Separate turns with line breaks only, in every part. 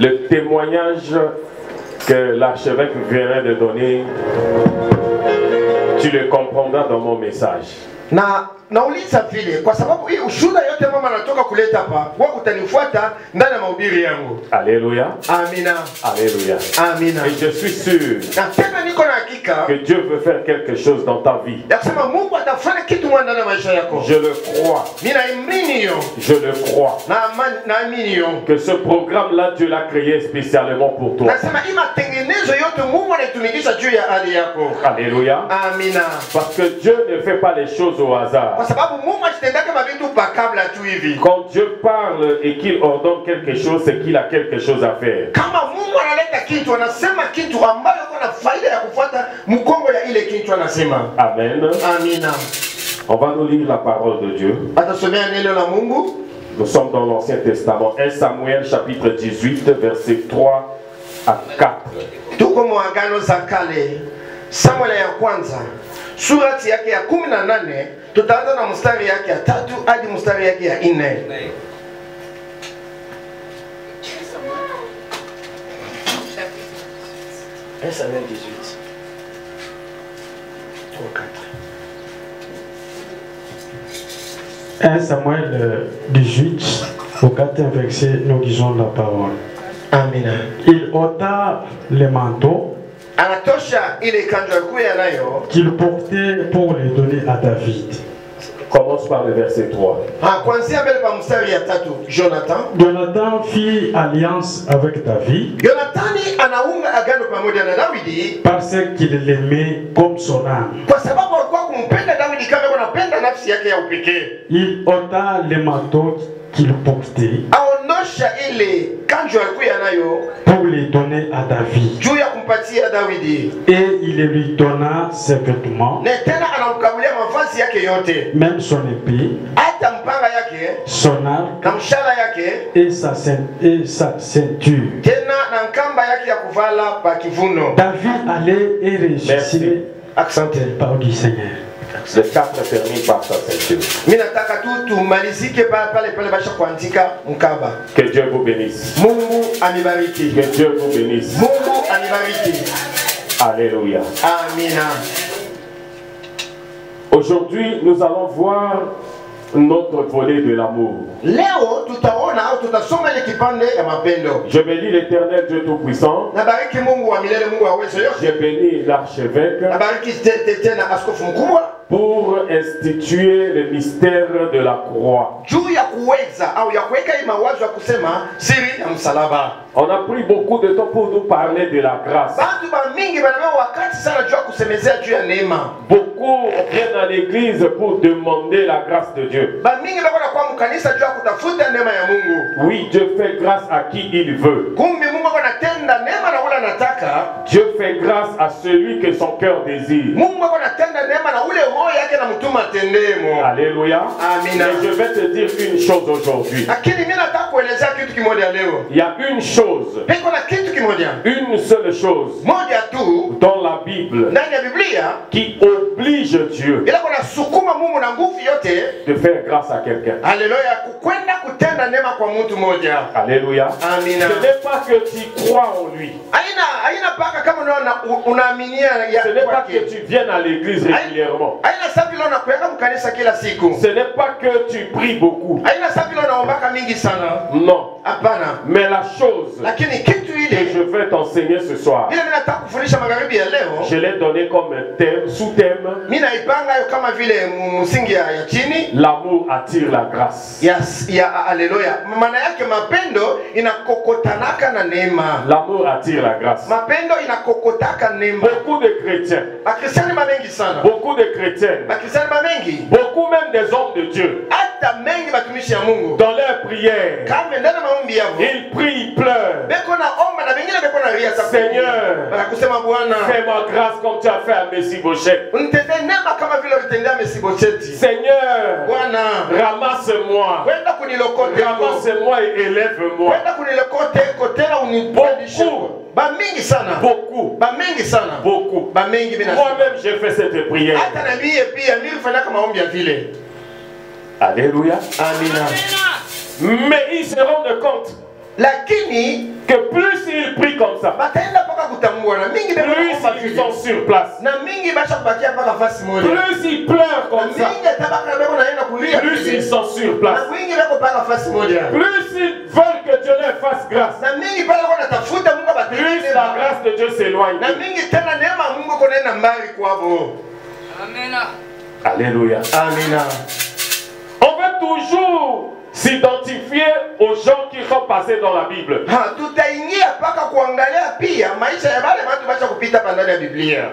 Le témoignage que l'archevêque vient de donner, tu le comprendras dans mon message.
Nauliza vile kwa sababu hii ushuhuda yote mama anatoka kuleta hapa, wewe utanifuata ndani ya mahubiri yangu.
Alléluia.
Amina.
Alléluia.
Amina.
Et je suis sûr
Na tena niko na hakika
que Dieu veut faire quelque chose dans ta vie.
ya kusema Mungu atafanya kitu ndani ya maisha yako.
Je le crois.
Ninaamini hiyo.
Je le crois.
Naamini hiyo.
Que ce programme-là, Dieu l'a créé spécialement pour toi.
Nasema hii matengenezo yote Mungu anaitumikisha juu ya hali yako.
Alléluia.
Amina.
Parce que Dieu ne fait pas les choses au hasard.
Kwa sababu Mungu atendaka mavitu pakabla tu hivi.
Quand Dieu parle et qu'il ordonne quelque chose, c'est qu'il a quelque chose à faire.
Kama Mungu analeta kitu, anasema kitu ambayo kuna faida ya kufuata mkongo ya ile kitu anasema.
Amen.
Amina.
On va nous lire la parole de Dieu.
Atasomea neno la Mungu.
Nous sommes dans l'Ancien Testament. 1 Samuel chapitre 18, versets 3 à 4.
Tuko mwagano za kale. Samuel ya kwanza. Surati yake ya 18, tutaanza na mstari yake ya 3 hadi mstari yake ya 4. Samuel 18.
1 Samuel 18, au 4e verset, nous lisons la parole.
Amina.
Il ôta les manteaux
Anatosha ile kanjo yakuya nayo
qu'il portait pour les donner à David.
Commence par le verset 3.
Kuanzia mbele pa mstari ya 3.
Jonathan fit alliance avec David.
Yonathani anaunga agano pamoja na Daudi
parce qu'il l'aimait comme son âme.
Kwa sababu alikuwa kumpenda Daudi kama anapenda nafsi yake ya upekee.
Il ôta les manteaux qu'il portait
aonosha ile kanjo alikuya nayo
pour les donner à David.
Juu ya kumpatia Daudi.
Et il lui donna ses vêtements.
Na tena anamkabulia mavazi yake yote.
Même son épée.
Hata mpanga yake.
Son arc.
Na mshala yake.
Et sa ceinture.
Tena na nkamba yake ya kuvala pa kivuno.
David allait et réussissait.
Accent
par du Seigneur.
Le 4 termine par sa ceinture.
Minataka tu tumalizike pale basha kuandika mkaba.
Que Dieu vous bénisse.
Mungu anibariki.
Que Dieu vous bénisse.
Mungu anibariki.
Alléluia.
Amina.
Aujourd'hui, nous allons voir notre volet de l'amour.
Leo tutaona au tutasoma ile kipande ya mapendo.
Je bénis l'Éternel Dieu Tout-Puissant.
Nabariki Mungu wa milele, Mungu wa uwezo yote.
Je bénis l'archevêque.
Nabariki tena askofu mkubwa.
Pour instituer le mystère de la croix.
Juu ya kuweza au ya kuweka hii mawazo ya kusema siri ya msalaba.
On a pris beaucoup de temps pour nous parler de la grâce.
Bantu ba mingi banamewa wakati sana juu ya kusemezea juu ya neema.
Beaucoup viennent à l'église pour demander la grâce de Dieu.
Ba mingi bako na kwa mkanisa juu ya kutafuta neema ya Mungu.
Oui, Dieu fait grâce à qui il veut.
Kumbe Mungu anatenda neema na ule anataka.
Dieu fait grâce à celui que son cœur désire.
Mungu anatenda neema na ule roho yake na mtuma tendemo.
Alléluia.
Amina.
Et je vais te dire une chose aujourd'hui.
Lakini mimi nataka kuelezea kitu kimoja leo.
Il y a une chose.
Peko na kitu kimoja.
Une seule chose.
Moja tu
dans la Bible.
Ndani ya Biblia
qui oblige Dieu.
Ila kuna sukuma Mungu na nguvu yote
de faire grâce à quelqu'un.
Alléluia. Kukwenda kutenda neema kwa mtu mmoja.
Alléluia.
Amina.
Ce n'est pas que tu crois en lui.
Haina paka kama unaaminia ya.
Ce n'est pas que tu viennes à l'église régulièrement.
Haina sababu leo unakwenda mkanisa kila siku.
Ce n'est pas que tu pries beaucoup.
Haina sababu leo unaomba mingi sana.
Non.
Hapana.
Mais la chose
lakini kitu ile
que je vais t'enseigner ce soir.
Ile mimi nataka kufundisha magharibi ya leo.
Je l'ai donné comme thème, sous-thème.
Mimi naipanga hiyo kama vile msingi ya chini.
L'amour attire la grâce.
Yes, ya haleluya. Maana yake mapendo inakokotanaka na neema.
L'amour attire la grâce.
Mapendo inakokotaka neema.
Beaucoup de chrétiens.
Bakristiani mengi sana.
Beaucoup de chrétiens.
Bakristiani mengi.
Beaucoup même des hommes de Dieu.
Hata mengi batumishi ya Mungu.
Dans leurs prières.
Kama ndana maombi yao.
Ils prient, ils pleurent.
Beko na omba na bengine beko na ria sana.
Seigneur.
Banakusema Bwana.
Fais-moi grâce comme tu as fait à Mephibosheth.
Unitende neema kama vile ulitendea Mephibosheth.
Seigneur.
Bwana.
Ramasse-moi.
Kwenda kunilokote.
Ramasse-moi et élève-moi.
Kwenda kunilokote kotela unipandishe. Ba mingi sana.
Beaucoup.
Ba mingi sana.
Beaucoup.
Ba mingi bina.
Moi-même j'ai fait cette prière.
Hata na mimi pia nilifanya kama maombi ya vile.
Alléluia.
Amina.
Mais ils se rendent compte
lakini
que plus ils prient comme ça,
bataenda mpaka kutambua na mingi beko
plus
naomba
ils
vile.
sont sur place,
Na mingi basha kubakia mpaka fasi moja.
plus ils pleurent
Na
comme ça,
mingi tabaka beko naenda kulia
plus
vile.
ils sont sur
Na
place,
mingi beko mpaka fasi moja.
plus ils veulent que Dieu leur fasse grâce,
Na mingi pale kwa natafuta Mungu
plus
abatende.
la grâce de Dieu s'éloigne.
Na mingi tena neema ya Mungu konaenda mbali kwabo.
Amena.
Alléluia.
Amina.
On veut toujours s'identifier aux gens qui sont passés dans la Bible.
Ha, tutaingia mpaka kuangalia pia maisha ya wale watu basha kupita pa ndani ya Biblia.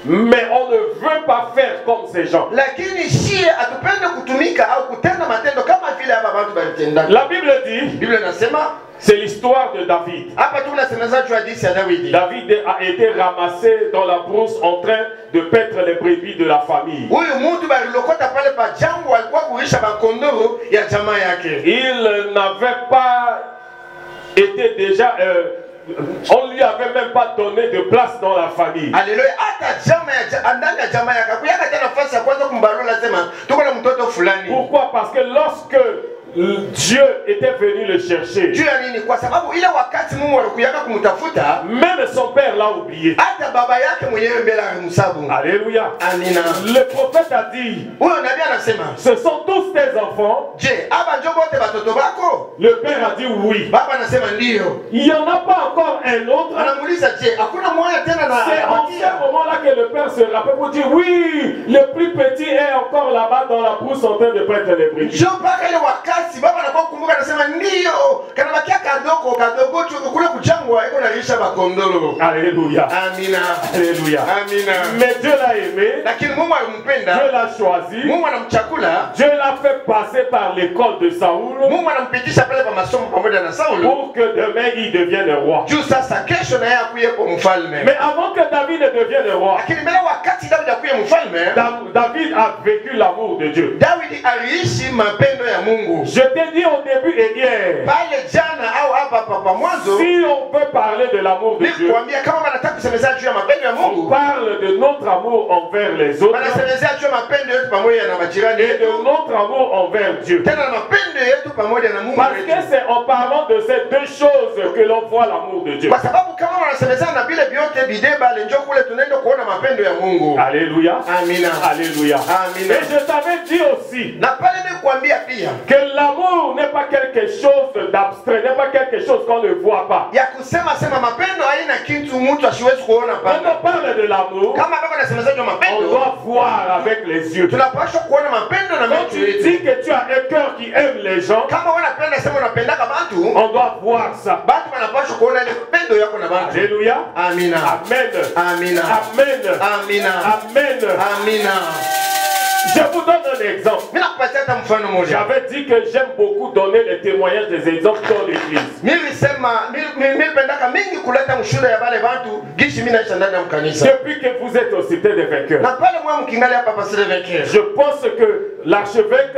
Mais on ne veut pas faire comme ces gens.
Lakini shie atupende kutumika au kutenda matendo kama vile hapa watu balitenda.
La Bible dit,
Biblia inasema
c'est l'histoire de David.
hapa tu tunasemeza juu ya hadithi ya Daudi.
David a été ramassé dans la brousse en train de paître les brebis de la famille.
Huyu mtu balilokota pale pa jangwa alikuwa kuisha makondoro ya jamaa yake.
Il n'avait pas été déjà... on lui avait même pas donné de place dans la famille.
Haleluya. Hata jamaa ya ndani ya jamaa yake kuyaka tena nafasi ya kwanza kumbarula sema tuko na mtoto fulani.
Pourquoi? Parce que lorsque Dieu était venu le chercher,
Juu ya nini? Kwa sababu ile wakati Mungu alikuyaka kumtafuta,
même son père l'a oublié.
hata baba yake mwenyewe mbele alimsabu.
Alléluia.
Amina.
Le prophète a dit,
Huyo nabii anasema,
ce sont tous tes enfants.
je, aba njo bote batoto bako?
Le père a dit oui.
Baba anasema ndio.
Il n'y en a pas encore un autre.
Anamuuliza, je, hakuna mmoja tena na
C'est en ce moment-là que le père se rappelle pour dire oui, le plus petit est encore là-bas dans la brousse en train de prêter les brebis.
njo mpaka ile wakati baba anakuwa kukumbuka, anasema ndio, kanabakia kadogo kule kuchangwa iko nalisha bakondolo.
Alléluia.
Amina.
Alléluia.
Amina.
Mais Dieu l'a aimé,
Lakini Mungu
Dieu
alimpenda,
l'a choisi,
Mungu anamchakula,
Dieu l'a fait passer par l'école de Saoul
Mungu anampitisha pale pa masomo pamoja na Saulo.
pour que demain il devienne roi.
Juu sasa kesho naye akuye kwa mfalme.
Mais avant que David ne devienne roi,
Lakini mbele wakati Daudi akuye mfalme,
David a vécu l'amour de Dieu.
Daudi aliishi mapendo ya Mungu.
Je t'ai dit au début et hier,
Pale jana au hapa pa mwanzo,
si on peut parler de l'amour de Dieu,
nikuambia kama wanataka kusemezea juu ya mapendo ya
on
Mungu,
parle de notre amour envers les autres
wanasemezea juu ya mapendo yetu pamoja na majirani
et de
yetu,
notre amour envers Dieu.
tena na mapendo yetu pamoja na Mungu
Parce
wetu.
que c'est en parlant de ces deux choses que l'on voit l'amour de Dieu.
Kwa sababu kama wanasemezea na vile vyote bideba lenjo kule tunaenda kuona mapendo ya Mungu.
Alléluia.
Amina.
Alléluia.
Amina.
Et je t'avais dit aussi
Na pale nikuambia pia
que l'amour n'est pas quelque chose d'abstrait, n'est pas quelque chose qu'on ne voit pas.
ya kusema sema mapendo haina kitu mtu asiwezi kuona
Quand
pale.
on parle de l'amour,
Kama baba anasemezea juu ya
on
mapendo,
doit voir avec les yeux.
tunapaswa kuona mapendo na
Quand
macho
tu
yetu.
dis que tu as un cœur qui aime les gens,
Kama wanapenda sema unapendaka batu,
on doit voir ça.
batu wanapaswa kuona ile mapendo yako na batu.
Alléluia.
Amina.
Amen.
Amina.
Amen.
Amina.
Amen.
Amina.
Je vous donne un exemple.
Mimi nakupatia hata mfano mmoja.
J'avais dit que j'aime beaucoup donner les témoignages des exemples dans l'église.
Nilipendaka mingi kuleta mshuhuda ya wale watu gishi mimi naisha ndani ya mkanisa.
Depuis que vous êtes au Cité des Vainqueurs,
Na pale mwa mkingali hapa pasile vekere.
je pense que l'archevêque,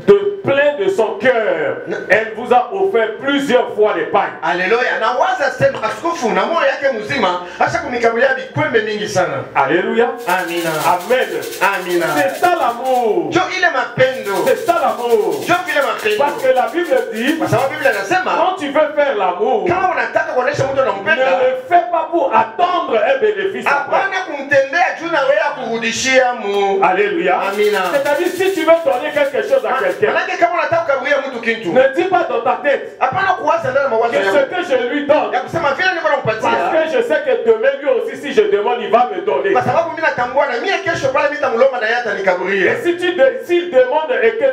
de plein de son cœur, elle vous a offert plusieurs fois les pagnes.
Haleluya. Na waza sema askofu na moyo yake mzima acha kumikabulia bikwembe mingi sana.
Alléluia.
Amina.
Amen.
Amina.
C'est ça l'amour.
Jo ile mapendo.
C'est ça l'amour.
Jo ile mapendo.
Parce que la Bible dit,
Kwa sababu Biblia inasema
quand tu veux faire l'amour,
kama unataka kuonesha mtu
ne
unampenda,
le fais pas pour attendre un bénéfice après.
hapana kumtendea juu na wewe kurudishia mu.
Alléluia.
Amina.
C'est-à-dire, si tu veux donner quelque chose à quelqu'un,
Manake kama unataka kugabulia mtu kitu,
ne dis pas dans ta tête
hapana kuwaza ndani ya mawazo
que ce
yako.
que je lui donne,
Ya kusema vile niko
parce
nakupatia.
que je sais que demain lui aussi, si je demande, il va me donner.
Kwa sababu mimi natambua na mimi kesho pale mimi nitamlomba na yeye atanikaburia.
Et si s'il demande et que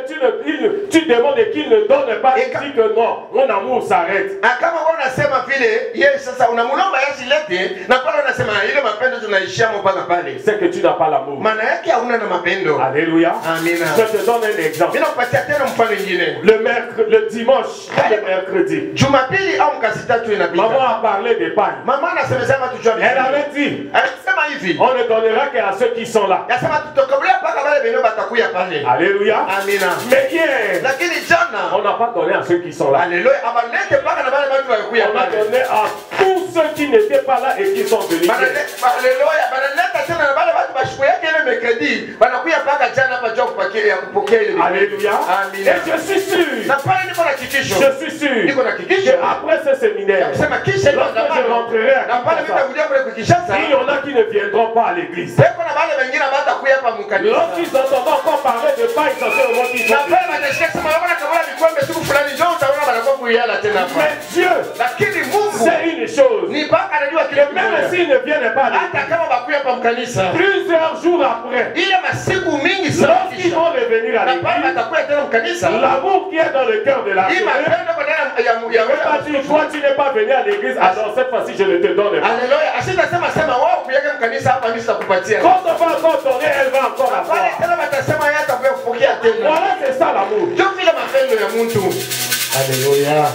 tu demandes et qu'il ne donne pas, il dit que non, mon amour s'arrête.
Kama wewe unasema vile yeye sasa unamlomba yeye silete na pale unasema ile mapendo tunaishia mpaka pale.
C'est que tu n'as pas l'amour.
Maana yake hauna na mapendo.
Alléluia.
Amina.
Je te donne un exemple.
Mimi nakupatia tena mfano mwingine.
Le dimanche, le mercredi,
Jumapili au mkasi tatu inapita.
maman a parlé des pagnes.
Mama anasema tujua
Elle avait dit,
Anasema hivi.
on ne donnera qu'à ceux qui sont là.
Yasema tutokabulia mpaka wale wenyewe batakuya pale.
Alléluia.
Amina.
Mais hier,
Lakini jana
on n'a pas donné à ceux qui sont là.
Haleluya, abalete mpaka na wale watu walikuya
On a
pale.
donné à tous ceux qui n'étaient pas là et qui sont venus.
Haleluya, banaleta tena na wale watu bashiku yake ile mekredi banakuya mpaka jana hapa jua kupokea ile.
Alléluia.
Amina.
Et je suis sûr
Na pale ni niko na kikisho.
Je suis sûr
Niko na kikisho.
qu'après ce séminaire,
Sema kisha
lorsque je rentrerai à
na pale nitakuja kule Kinshasa.
il y en a qui ne viendront pas à l'église.
Peko na wale wengine batakuya hapa mkanisa.
Lorsqu'ils entendent encore parler de pas, ils sont au moment qu'ils
Na
sont.
pale wanasikia sema wana kama vikombe siku fulani ndio utaona banakuwa kuyala tena hapa.
Mais Dieu,
Lakini Mungu
c'est une chose.
ni mpaka anajua
Et
kile
même
kimoja.
s'ils ne viennent pas à
Hata
l'église,
kama bakuya hapa mkanisa.
plusieurs jours après,
Ile masiku mingi sana
lorsqu'ils
kisha.
vont revenir à
Na pale
l'église,
batakuya tena mkanisa.
l'amour qui est dans le cœur de la
Hii
soeur,
mapendo kwa ndani ya
il ne va pas dire, toi tu n'es pas venu à l'église, alors cette fois-ci je ne te donne pas.
Haleluya. Asitasema sema wao kuyake mkanisa hapa mimi sitakupatia.
Quand on va encore donner, elle va encore
Pale
avoir.
tena batasema yeye atakuja kupokea tena.
Voilà, c'est ça l'amour.
Ndio vile mapendo ya mtu. Haleluya.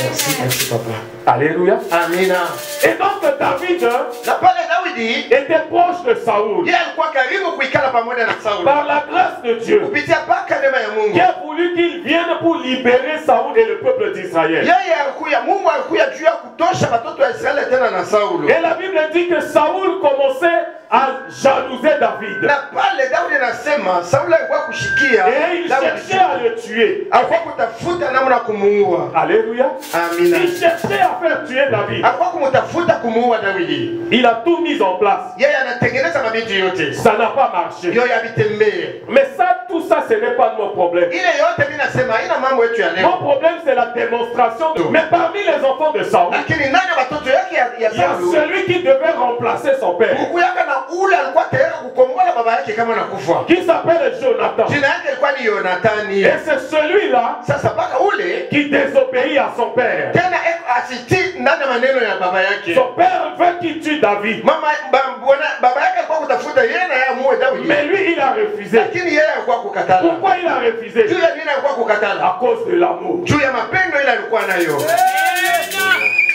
Merci papa.
Alléluia.
Amina.
Et donc David
Na pale Daudi
était proche de Saoul.
yeye alikuwa karibu kuikala pamoja na Sauli.
Par la grâce de Dieu,
Kupitia paka neema ya Mungu.
qui a voulu qu'il vienne pour libérer Saoul et le peuple d'Israël.
Yeye alikuja Mungu alikuja juu ya kutosha watoto wa Israeli tena na Sauli.
Et la Bible dit que Saoul commençait à jalouser David.
Na pale Daudi anasema Sauli alikuwa kushikia
Et il cherchait à le tuer.
alikuwa kutafuta namna kumuua.
Alléluia.
Amina.
Il cherchait à faire tuer David.
Alikuwa kumtafuta kumuua Daudi.
Il a tout mis en place.
Yeye anatengeneza mabitu yote.
Ça n'a pas marché.
Yo yabitembee.
Mais ça, tout ça, ce n'est pas mon problème.
Ile yote mimi nasema haina mambo yetu ya
Mon
leo.
problème, c'est la démonstration. Mais parmi les enfants de Saoul,
Lakini nani watoto yake ya
il y a
Sauli?
celui qui devait remplacer son père,
Mungu yake na ule alikuwa tayari kukombola baba yake kama nakufa.
qui s'appelle Jonathan.
Jina yake ilikuwa ni Yonathani.
Et c'est celui-là
Sasa paka ule
qui désobéit à son père.
tena asitii ndani ya maneno ya baba yake.
Son père veut qu'il tue David.
Baba yake alikuwa kutafuta yeye na yeye amuue Daudi.
Mais lui, il a refusé.
Lakini yeye alikuwa kukatala.
Pourquoi il a refusé?
Juu ya nini alikuwa kukatala?
À cause de l'amour.
Juu ya mapendo ile alikuwa nayo.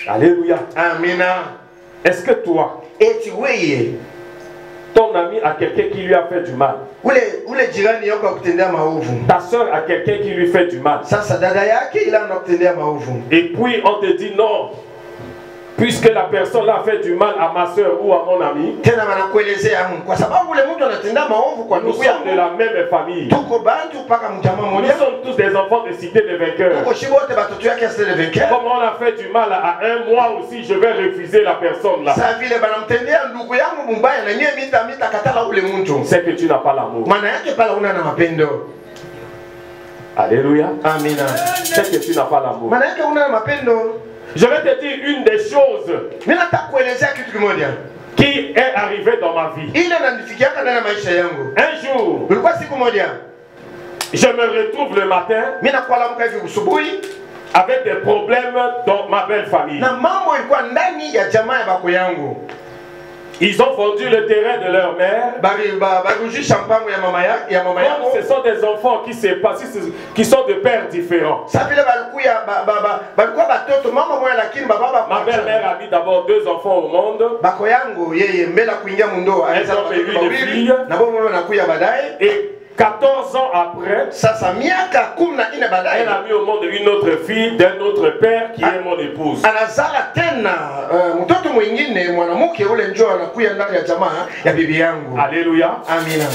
Alléluia.
Amina.
Est-ce que toi,
Eti wewe
ton ami a quelqu'un qui lui a fait du mal?
ule jirani yako akutendea maovu.
Ta soeur a quelqu'un qui lui fait du mal.
Sasa dada yake ila anakutendea maovu.
Et puis on te dit non. Puisque la personne là fait du mal à ma soeur ou à mon ami,
Tena wanakuelezea kwa sababu ule mtu anatendea maovu kwa
nous
ndugu
sommes de
yako.
la même famille.
Tuko bantu paka mjamaa
Nous
mmoja.
sommes tous des enfants de cité de vainqueurs.
Tuko shibote batoto yake asile vainqueur.
Comme on a fait du mal à un, moi aussi je vais refuser la personne là.
Sasa vile banamtendea ndugu yangu mbaya na nyie mita katala ule mtu.
C'est que tu n'as pas l'amour.
Maana yake pala una na mapendo.
Alléluia.
Amina.
C'est que tu n'as pas l'amour.
Maana yake una na mapendo.
Je vais te dire une des choses
Mimi nataka kuelezea kitu kimoja.
qui est arrivée dans ma vie.
Ile inanifikia ndani ya maisha yangu.
Un jour,
Ulikuwa siku moja.
je me retrouve le matin
Mimi nakuamka hivi usubuhi
avec des problèmes dans ma belle famille.
na mambo ilikuwa ndani ya jamaa ya bako yangu.
Ils ont vendu le terrain de leur mère.
Barujisha mpango ya mama yangu.
Comme ce sont des enfants qui sont de pères différents.
Sasa vile balikuwa batoto mama moja lakini baba
Ma belle-mère a mis d'abord 2 enfants au monde.
bako yangu yeye mbele kuingia mundoa
Elles ont eu des filles.
na bomo mama nakuya baadaye.
Et 14 ans après,
Sasa miaka 14 baadaye
elle a mis au monde une autre fille d'un autre père qui est mon épouse.
anazala tena mtoto mwingine mwanamke ule njoo anakuya ndani ya jamaa ya bibi yangu.
Alléluia.
Amina.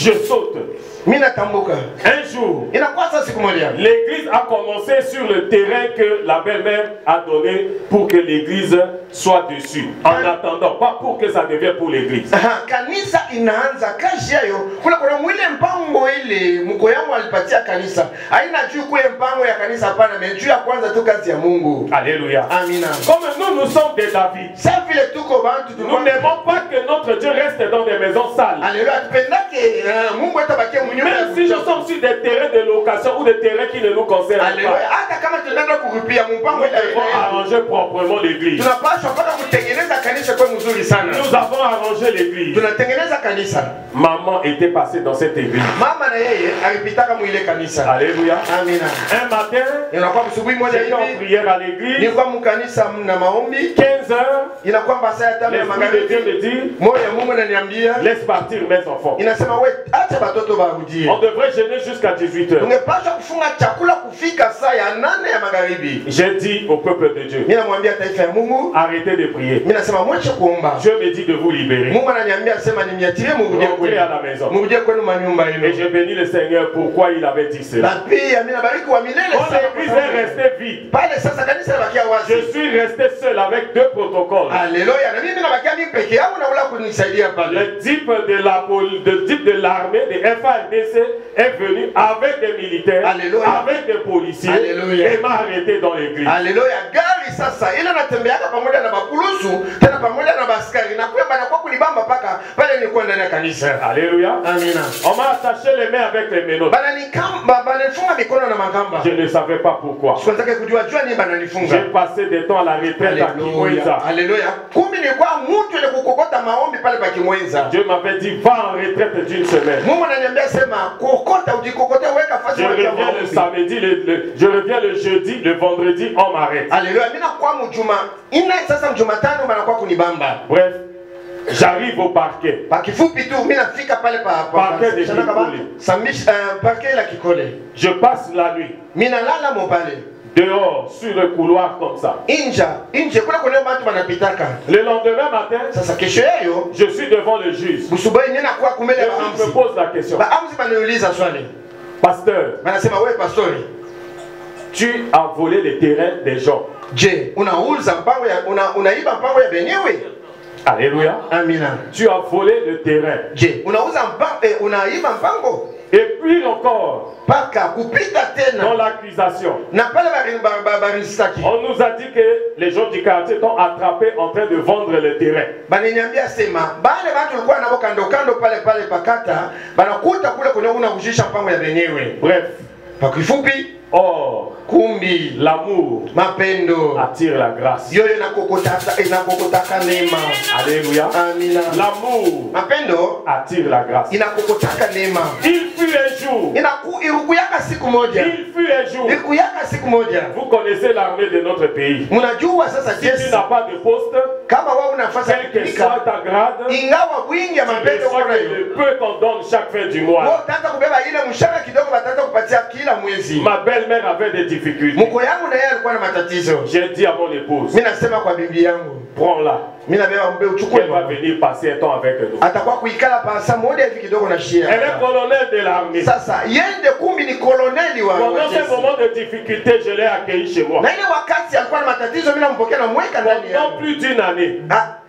Je saute.
Mimi natambuka.
Un jour,
Inakuwa sasa siku moja.
l'église a commencé sur le terrain que la belle-mère a donné pour que l'église soit dessus. En attendant, pas pour que ça devienne pour l'église.
Kanisa inaanza kazi yayo. Kuna mwile mpango ile mko yangu alipatia kanisa. Haina juu kwa mpango ya kanisa hapana, juu ya kwanza tu kazi ya Mungu.
Alléluia.
Amina.
Comme nous sommes des David,
Sasa vile tuko bantu
nous n'aimons pas que notre Dieu reste dans des maisons sales.
Alléluia. Tupendake Mungu atabakia mnyumba.
Même si nous sommes sur des terrains de location ou des terrains qui ne nous concernent
Alléluia.
pas,
Hata kama tunaenda kurupia mpango
nous devons arranger proprement l'église.
tunapaswa mpaka kutengeneza kanisa kwa mzuri sana.
Nous avons arrangé l'église.
Tunatengeneza kanisa.
Maman était passée dans cette église.
Mama na yeye alipitaka mwile kanisa.
Alléluia.
Amina.
Un matin,
Inakuwa asubuhi moja
j'étais en
hivi.
prière à l'église.
Nilikuwa mkanisa na maombi.
15 heures,
Inakuwa masaa ya 5 ya
l'Esprit de Dieu
magharibi.
me dit,
Moyo ya Mungu ananiambia,
laisse partir mes enfants.
inasema wewe acha batoto barudie.
On devrait jeûner jusqu'à 18 heures.
Ungepaswa kufunga chakula kufika saa ya 8 ya magharibi.
J'ai dit au peuple de Dieu,
Mimi namwambia taifa ya Mungu,
arrêtez de prier.
mimi nasema mwache kuomba.
Je me dis de vous libérer.
Mungu ananiambia sema nimniatilie murudie
Rentrez
kwenu.
à la maison.
Murudie kwenu manyumba
Et
yenu.
je bénis le Seigneur pourquoi il avait dit cela.
Na pia mimi nabariki wa milele
Quand
sana.
l'église est restée vide,
Pale sasa kanisa labakia wazi.
je suis resté seul avec 2 protocoles.
Alléluia. Na mimi nabakia mimi peke yangu na ula kunisaidia pale.
Le type de l'armée de FARDC est venu avec des militaires,
Alléluia.
avec des policiers,
Alléluia.
et m'a arrêté dans l'église.
Alléluia. Gari sasa ile natembeaka pamoja na bakulusu tena pamoja na baskari na kwa bana kwa kunibamba paka pale nilikuwa ndani ya kanisa.
Alléluia.
Amina.
On m'a attaché les mains avec les menottes.
Bana nikamba bana nifunga mikono na makamba.
Je ne savais pas pourquoi.
Sikutaka kujua ni bana nifunga.
J'ai passé des temps à la retraite à Kimwenza.
Alléluia. Kumbi ni kwa mtu ile kukokota maombi pale pa Kimwenza.
Dieu m'avait dit va en retraite d'une semaine.
Mungu ananiambia sema kokota ujikokote weka fasi
Je reviens le samedi, je reviens le jeudi, le vendredi on m'arrête.
Alléluia. Mimi nakuwa mjuma. Ina sasa Jumatano banakuwa kunibamba.
Bref, j'arrive au parquet.
Pa kifupi tu mimi nafika pale pa
Parquet de Kikole.
Parquet la Kikole.
Je passe la nuit.
Mimi nalala mobale.
Dehors, sur le couloir comme ça.
Inje kule kuna watu wanapitaka.
Le lendemain matin,
Sasa kesho yao
je suis devant le juge.
Busubai nina kwa kumele
Le juge me pose la question.
Ba amzi banauliza swali.
Pasteur,
Banasema wewe pastori,
tu as volé les terrains des gens.
je unauza mpango ya unaiba mpango ya benyewe?
Alléluia.
Amina.
Tu as volé le terrain.
Je unauza mpango unaiba mpango?
Et puis encore,
Paka kupita
dans
tena.
l'accusation,
Na pale barisaki.
on nous a dit que les gens du quartier t'ont attrapé en train de vendre le terrain.
Bananiambia sema bale watu walikuwa nabo kando kando pale pakata banakuta kule kuna unahusisha mpango ya benyewe.
Bref,
Kwa kifupi,
or,
kumbi
l'amour
mapendo
attire la grâce.
yoyo inakokotaka neema.
Alléluia.
Amina.
L'amour
Mapendo
attire la grâce.
inakokotaka neema.
Il fut un jour.
Irukuyaka siku moja.
Il fut un jour.
Irukuyaka siku moja.
Vous connaissez l'armée de notre pays.
Mnajua sasa
Si tu
jeshi
n'as pas de poste,
kama wao nafasi
quelle que soit ta grade,
ingawa wingi ya
tu
mapendo
reçois
kwa
que
hiyo.
le peu qu'on donne chaque fin du mois.
Wao tata kubeba ile mshahara kidogo batata kupatia kila mwezi.
Ma belle-mère avait des difficultés.
Mko yangu na yeye alikuwa na matatizo.
J'ai dit à mon épouse,
Mimi nasema kwa bibi yangu,
prends-la.
mimi nabeba mbe uchukue.
Elle va venir passer un temps avec nous.
Atakuwa kuikala pa saa moja hivi kidogo na shia.
Elle est colonel de l'armée.
Sasa yende kumbi ni koloneli wa
Pendant
jeshi.
ce moment de difficulté, je l'ai accueilli chez moi.
Na ile wakati alikuwa na matatizo mimi nampokea na mweka ndani
Pendant
yangu.
plus d'une année.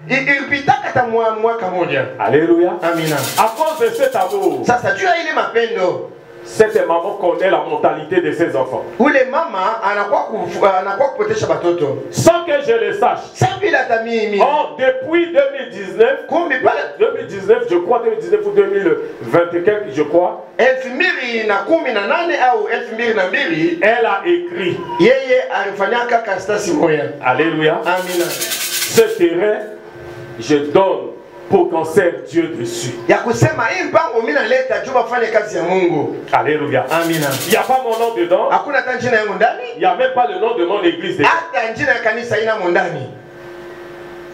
Ilipitaka hata mwaka moja.
Alléluia.
Amina.
À cause de cet amour,
Sasa juu ya ile mapendo,
cette maman connaît la mentalité de ses enfants.
ule mama anakuwa kupotesha watoto.
Sans que je le sache.
Sasa bila hata mimi.
Or, depuis 2019,
Kumbi pale
2019, je crois 2019 ou 2020 quelque, je crois,
2018 au 2002
elle a écrit.
yeye alifanyaka kastasi moja.
Alléluia.
Amina.
Ce terrain, je donne pour qu'on serve Dieu dessus.
Ya kusema hii mpango mimi naleta juu bafanye kazi ya Mungu.
Alléluia.
Amina.
Il n'y a pas mon nom dedans.
Hakuna hata jina yangu ndani.
Il n'y a même pas le nom de mon église dedans.
Hata jina ya kanisa ina ndani.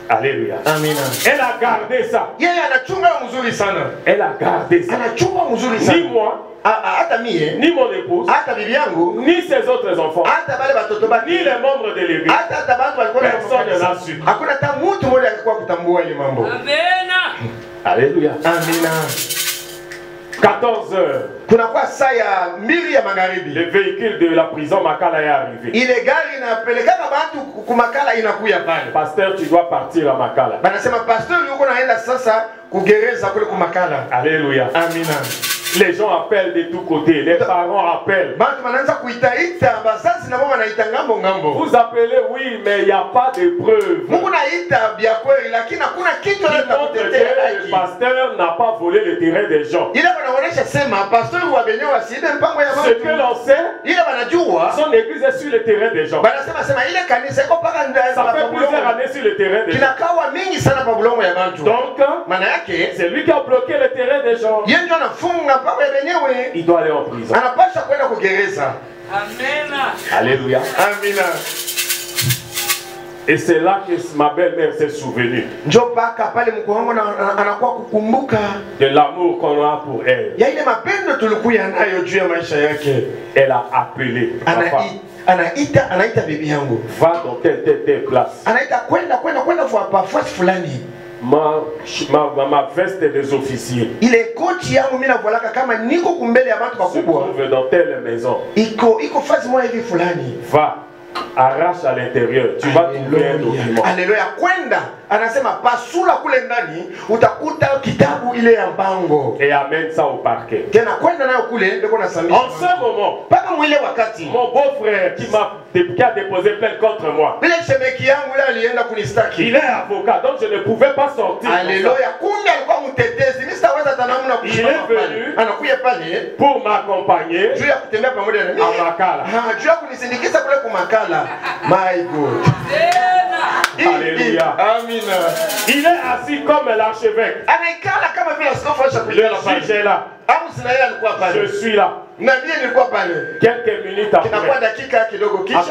Alléluia.
Amina.
Elle a gardé ça.
Yeye anachunga mzuri sana.
Elle a gardé ça.
Anachunga mzuri sana.
Ni moi,
hata mie,
ni mon épouse,
hata bibi yangu,
ni ses autres enfants,
hata bale watoto baki,
ni les membres de l'église.
hata watu walikuwa
Personne n'a su.
hakuna hata mtu mmoja alikuwa kutambua ile mambo.
Amena.
Alléluia.
Amina.
14 heures.
Kunakuwa saa ya 2 ya magharibi.
Le véhicule de la prison Makala est arrivé.
Ile gari inapelekana watu kumakala inakuya pale.
Pasteur, tu dois partir à Makala.
Banasema pastor yuko naenda sasa kugereza kule kumakala.
Alléluia.
Amina.
Les gens appellent de tous côtés, les parents appellent.
Bantu wanaanza kuitaita bazazi na mama wanaita ngambo ngambo.
Vous appelez, oui, mais il n'y a pas de preuve.
Mungu naita bia kweli lakini hakuna kitu
Qui
anaweza
montre
kutetea
que le
haki.
pasteur n'a pas volé le terrain des gens.
Ile wanaonesha sema pastor wa benyo wasiibe mpango ya
Ce
watu.
que l'on sait,
Ile wanajua
son église est sur le terrain des gens.
banasema sema ile kanisa iko paka ndani
Ça fait plusieurs années sur le terrain des gens.
kinakawa mingi sana pa bulongo ya watu.
Donc,
Maana yake
c'est lui qui a bloqué le terrain des gens.
yeye ndio anafunga mpango ya benyewe.
Il doit aller en prison.
Anapaswa kwenda kugereza.
Amena.
Alléluia.
Amina.
Et c'est là que ma belle-mère s'est souvenue
Njoo paka pale mko wangu anakuwa kukumbuka
de l'amour qu'on a pour elle.
ya ile mapendo tulikuwa nayo juu ya maisha yake.
Elle a appelé.
anaita bibi yangu.
Va dans telle place.
Anaita kwenda fasi fulani.
Ma veste des officiers.
Ile koti yangu mimi navolaka kama niko kumbele ya watu wakubwa.
Se trouve dans telle maison.
Iko fasi moja hivi fulani.
Va, arrache à l'intérieur. Tu vas trouver un document.
Alléluia. Kwenda anasema pasula kule ndani utakuta kitabu ile ya mpango.
Et amène ça au parquet.
Tena kwenda nayo kule ndiko nasambia.
En ce moment,
paka mwile wakati
mon beau-frère qui a déposé plainte contre moi.
Bila shemeki yangu ile alienda kunistaki.
Il est avocat, donc je ne pouvais pas sortir.
Alléluia. Kumbe alikuwa mtetezi. Mimi sitaweza tanamna
kushika. Il est venu
anakuja pale
pour m'accompagner.
Juu ya kutembea pamoja na mimi.
À Makala.
Juu ya kunisindikiza kule kwa Makala. My God.
Alléluia.
Amen.
Il est assis comme l'archevêque.
Anaikala kama vile askofu
Le juge est là. Je suis là. Quelques minutes après, à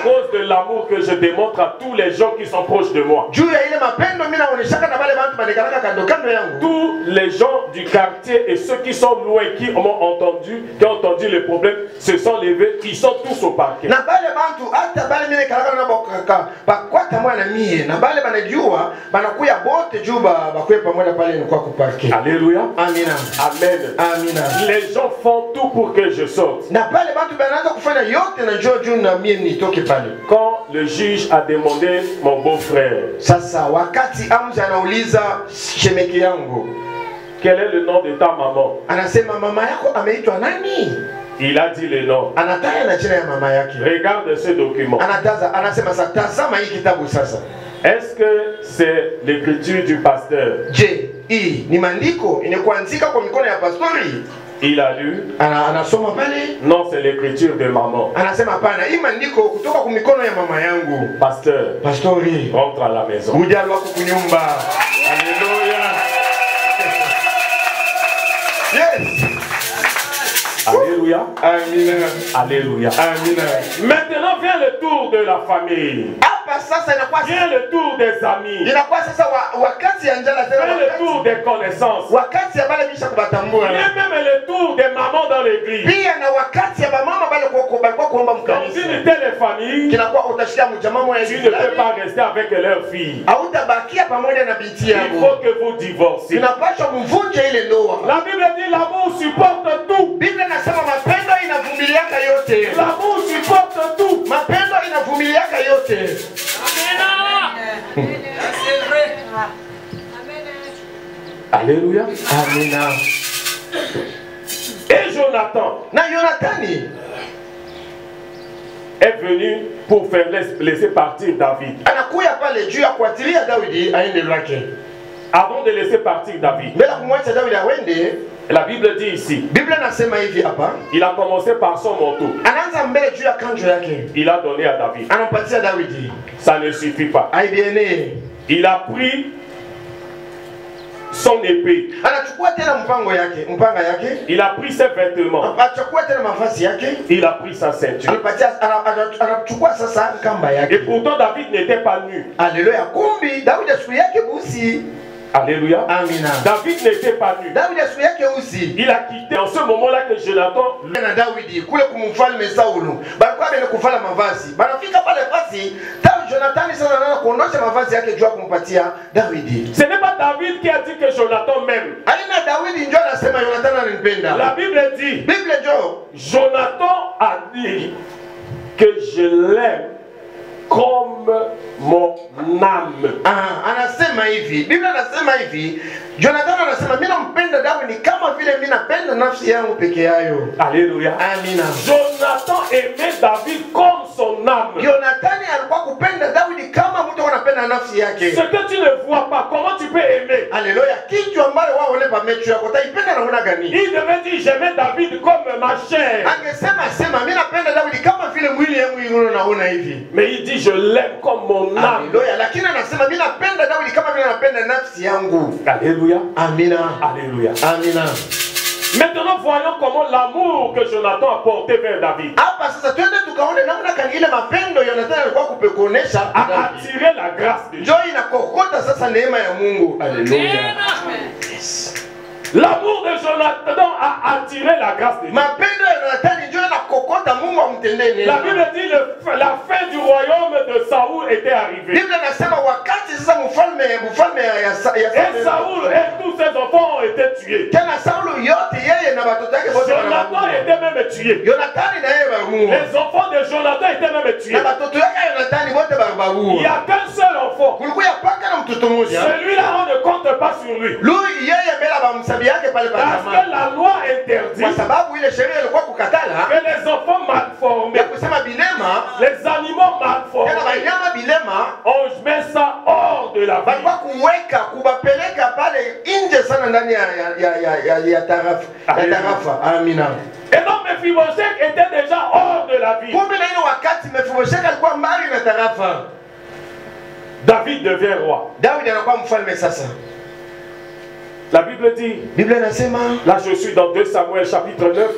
cause de l'amour que je démontre à tous les gens qui sont proches de moi, tous les gens du quartier et ceux qui sont loin, qui ont entendu les problèmes, se sont levés, ils sont tous au parquet. Alléluia. Amen. Amen. Les gens font tout pour que je sorte. Quand le juge a demandé mon beau-frère, quel est le nom de ta maman? Il a dit le nom. Regarde ce document. Est-ce que c'est l'écriture du pasteur? Il a lu. Non, c'est l'écriture de maman. Pasteur, rentre à la maison. Alléluia.
Yes.
Alléluia.
Amen.
Alléluia.
Amen.
Maintenant vient le tour de la famille. Vient le tour des amis. Vient le tour des connaissances. Vient même le tour des mamans dans l'église. Dans une telle famille, tu ne peux pas rester avec leurs filles. Il faut que vous divorciez. La Bible dit l'amour supporte tout. L'amour supporte tout. Alléluia.
Amen.
Et Jonathan est venu pour faire laisser partir David. Avant de laisser partir David, la Bible dit ici, il a commencé par son manteau. Il a donné à David. Ça ne suffit pas. Il a pris son épée. Il a pris ses vêtements. Il a pris sa ceinture. Et pourtant David n'était pas nu. Alléluia. Amina. David n'était pas nu. Il a quitté en ce moment-là que Jonathan. Ce n'est pas David qui a dit que Jonathan m'aime. La Bible dit, Jonathan a dit que je l'aime comme mon âme.
Anasema hivi, Biblia anasema hivi, Jonathan anasema mimi nampenda Daudi kama vile mimi napenda nafsi yangu peke yayo.
Alléluia.
Amina.
Jonathan aimait David comme son âme.
Jonathan alikuwa kupenda Daudi kama mtu anapenda nafsi yake.
Ce que tu ne vois pas, comment tu peux aimer?
Alléluia. Kitu ambacho wao wale pamecho yako utaipenda namna gani?
Il devait dire j'aimais David comme ma chair.
Angesema mimi napenda Daudi kama vile mwili yangu unaona hivi.
Mais il dit je l'aime comme mon âme.
Alléluia. Lakini anasema mimi napenda Daudi kama vile napenda nafsi yangu.
Alléluia.
Amina.
Alléluia.
Amina.
Maintenant voyons comment l'amour que Jonathan a porté vers David a attiré la grâce de Dieu.
Alléluia. Yes.
L'amour de Jonathan a attiré la grâce de Dieu.
Mapendo ya Jonathan ndio na kokota Mungu amtendee neno.
La Bible dit la fin du royaume de Saoul était arrivée.
Biblia nasema wakati sasa mfalme
et Saoul et tous ses enfants ont été tués.
Tena Saul yote yeye na watoto wake wote
Jonathan était même tué.
Jonathan na yeye barumu.
Les enfants de Jonathan étaient même tués.
Na watoto wake Jonathan wote barumu.
Il n'y a qu'un seul enfant.
Kulikuwa paka na mtoto mmoja.
Celui-là on ne compte pas sur lui.
Lui yeye mbele bamsabi yake pale pale.
Parce que la loi interdit.
Kwa sababu ile sheria ilikuwa kukatala.
Que les enfants malformés.
Ya kusema bilema.
Les animaux malformés.
Tena wanyama bilema.
On met ça hors de la vie.
Balikuwa kuweka kubapeleka pale nje sana ndani ya tarafa. Ya tarafa. Amina.
Et donc Mephibosheth était déjà hors de la vie.
Kumbe na ile wakati Mephibosheth alikuwa mbali na tarafa.
David devient roi.
Daudi anakuwa mfalme sasa.
La Bible dit,
Biblia nasema,
là je suis dans 2 Samuel chapitre 9.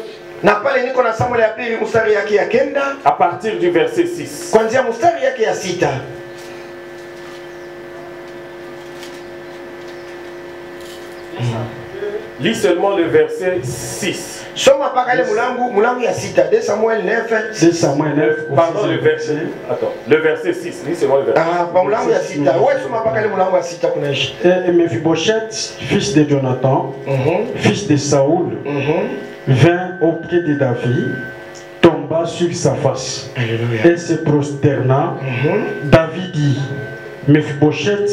Na pale niko na Samuel ya pili mstari yake ya 9.
À partir du verset 6.
Kuanzia mstari yake ya 6.
Lis seulement le verset 6.
Soma paka ile mulangu ya 6. 2 Samuel 9.
2 Samuel 9.
Pardon, le verset. Attends, le verset 6. Lis seulement le verset 6.
Ah, mulangu ya 6. Ouais, soma paka ile mulangu ya 6 kunaishi.
Et Mephibosheth, fils de Jonathan, fils de Saoul, vint auprès de David, tomba sur sa face et se prosterna. David dit, Mephibosheth,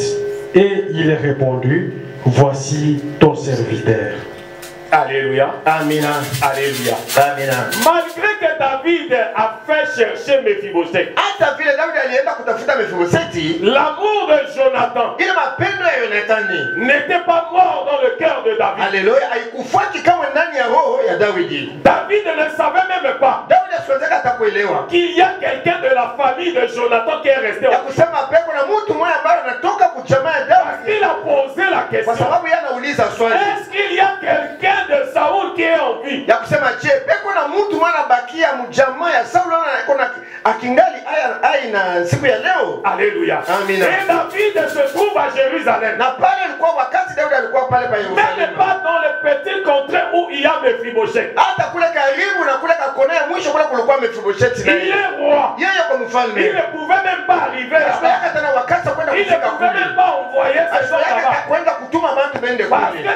et il répondit, voici ton serviteur.
Alléluia.
Amina.
Alléluia.
Amina.
Malgré que David a fait chercher Mephibosheth,
hata vile Daudi alienda kutafuta Mephibosheth,
l'amour de Jonathan
ile mapendo ya Jonathan
n'était pas mort dans le cœur de David.
Alléluia, haikufuati kama ndani ya roho ya Daudi.
David ne savait même pas
Daudi asiwezeka hata kuelewa
qu'il y a quelqu'un de la famille de Jonathan qui est resté
ya kusema peko na mtu mmoja ambaye anatoka kujamaa ya Daudi.
Il a posé la
Kwa
question.
sababu yeye anauliza swali.
Est-ce qu'il y a quelqu'un de Saoul qui est en vie?
Ya kusema je, peko na mtu mmoja anabakia mjamaa ya Saul na akingali ai na siku ya leo.
Alléluia.
Amina.
Et David se trouve à Jérusalem.
Na pale alikuwa wakati Daudi alikuwa pale pa Yerusalemu.
Même pas dans le petit contrée où il y a Mephibosheth.
Hata kule karibu na kule kakona ya mwisho kule kulikuwa Mephibosheth na
Il est roi.
yeye kwa mfalme.
Il ne pouvait même pas arriver là-bas.
Tena wakati kwenda
Il ne
kufika
pouvait
kule.
même pas envoyer ses gens là-bas.
Kwenda kutuma watu bende
Parce
kule.
que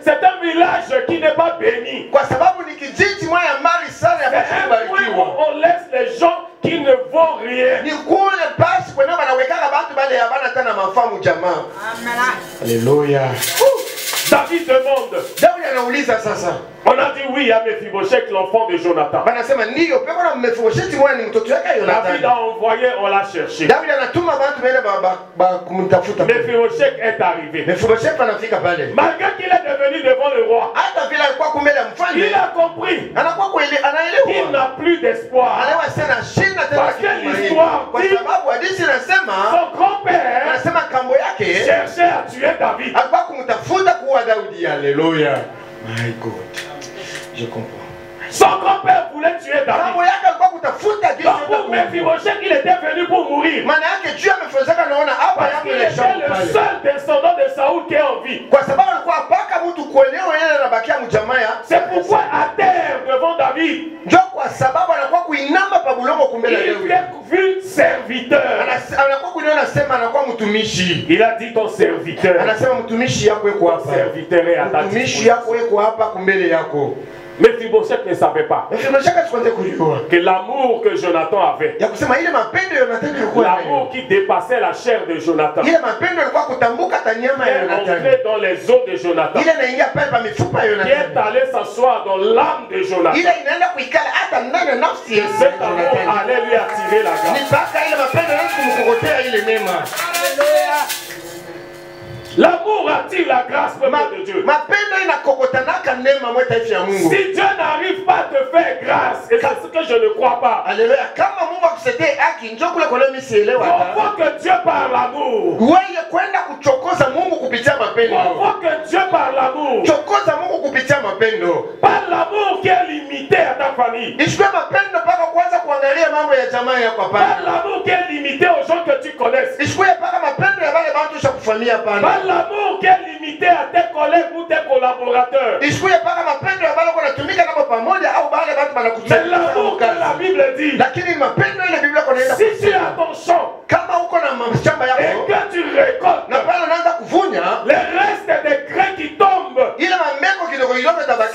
c'est un village qui n'est pas béni.
Kwa sababu ni kijiji moja mbali sana ya
C'est un point où
kubarikiwa.
on laisse les gens qui ne vont rien.
Ni kule basi kwa nini wanawekaka watu bale habana tena mafamu jamaa. Haleluya.
David demande.
Daudi anauliza sasa.
On a dit oui à Mephibosheth, l'enfant de Jonathan.
Banasema ndio, peko na Mephibosheth mwana ni mtoto wake
David
Jonathan.
a envoyé, on l'a cherché.
Daudi anatuma watu bende ba kumtafuta.
Mephibosheth est arrivé.
Mephibosheth anafika pale.
Malgré qu'il est devenu devant le roi,
Hata vile alikuwa kumbele ya mfalme.
il a compris
Anakuwa kweli
qu'il
anaelewa.
n'a plus d'espoir.
Anaelewa sana shina tena
Parce que l'histoire
kwa
dit
sababu hadithi inasema
son grand-père
anasema kambo yake
cherchait à tuer David.
alikuwa kumtafuta kuwa Daudi. Haleluya. My God. Je comprends.
Son grand-père voulait tuer David.
Kambo yake alikuwa kutafuta
Donc pour Mephibosheth, il était venu pour mourir.
maana yake Dieu amefanya naona hapa
Parce
yangu
qu'il
ile
était
shamba
le
pale.
seul descendant de Saoul qui est en vie.
Kwa sababu alikuwa paka mtu kuelewa yeye anabakia mjamaa ya.
C'est pourquoi à terre devant David,
Ndio kwa sababu anakuwa kuinama pa bulongo kumbele
il
ya Daudi.
était vu serviteur.
Anakuwa kuniona sema anakuwa mtumishi.
Il a dit ton serviteur.
Anasema mtumishi yako yuko
Ton
hapa.
serviteur est à ta
Mtumishi
disposition.
yako yuko hapa kumbele yako.
Mephibosheth ne savait pas
Que
que l'amour que Jonathan avait, l'amour qui dépassait la chair de Jonathan, est entré dans les os de Jonathan, qui est allé s'asseoir dans l'âme de Jonathan. Cet amour allait lui attirer la grâce. L'amour attire la grâce de Dieu. Si Dieu n'arrive pas à te faire grâce, et c'est ce que je ne crois pas, il faut que Dieu par l'amour, que Dieu par l'amour, par l'amour qui est limité à ta famille, par l'amour qui est limité aux gens que tu connais, par l'amour qui est limité fidélité à tes collègues ou tes collaborateurs. Mais l'amour que la Bible dit, si tu as ton champ et que tu récoltes les restes des grains qui tombent, ce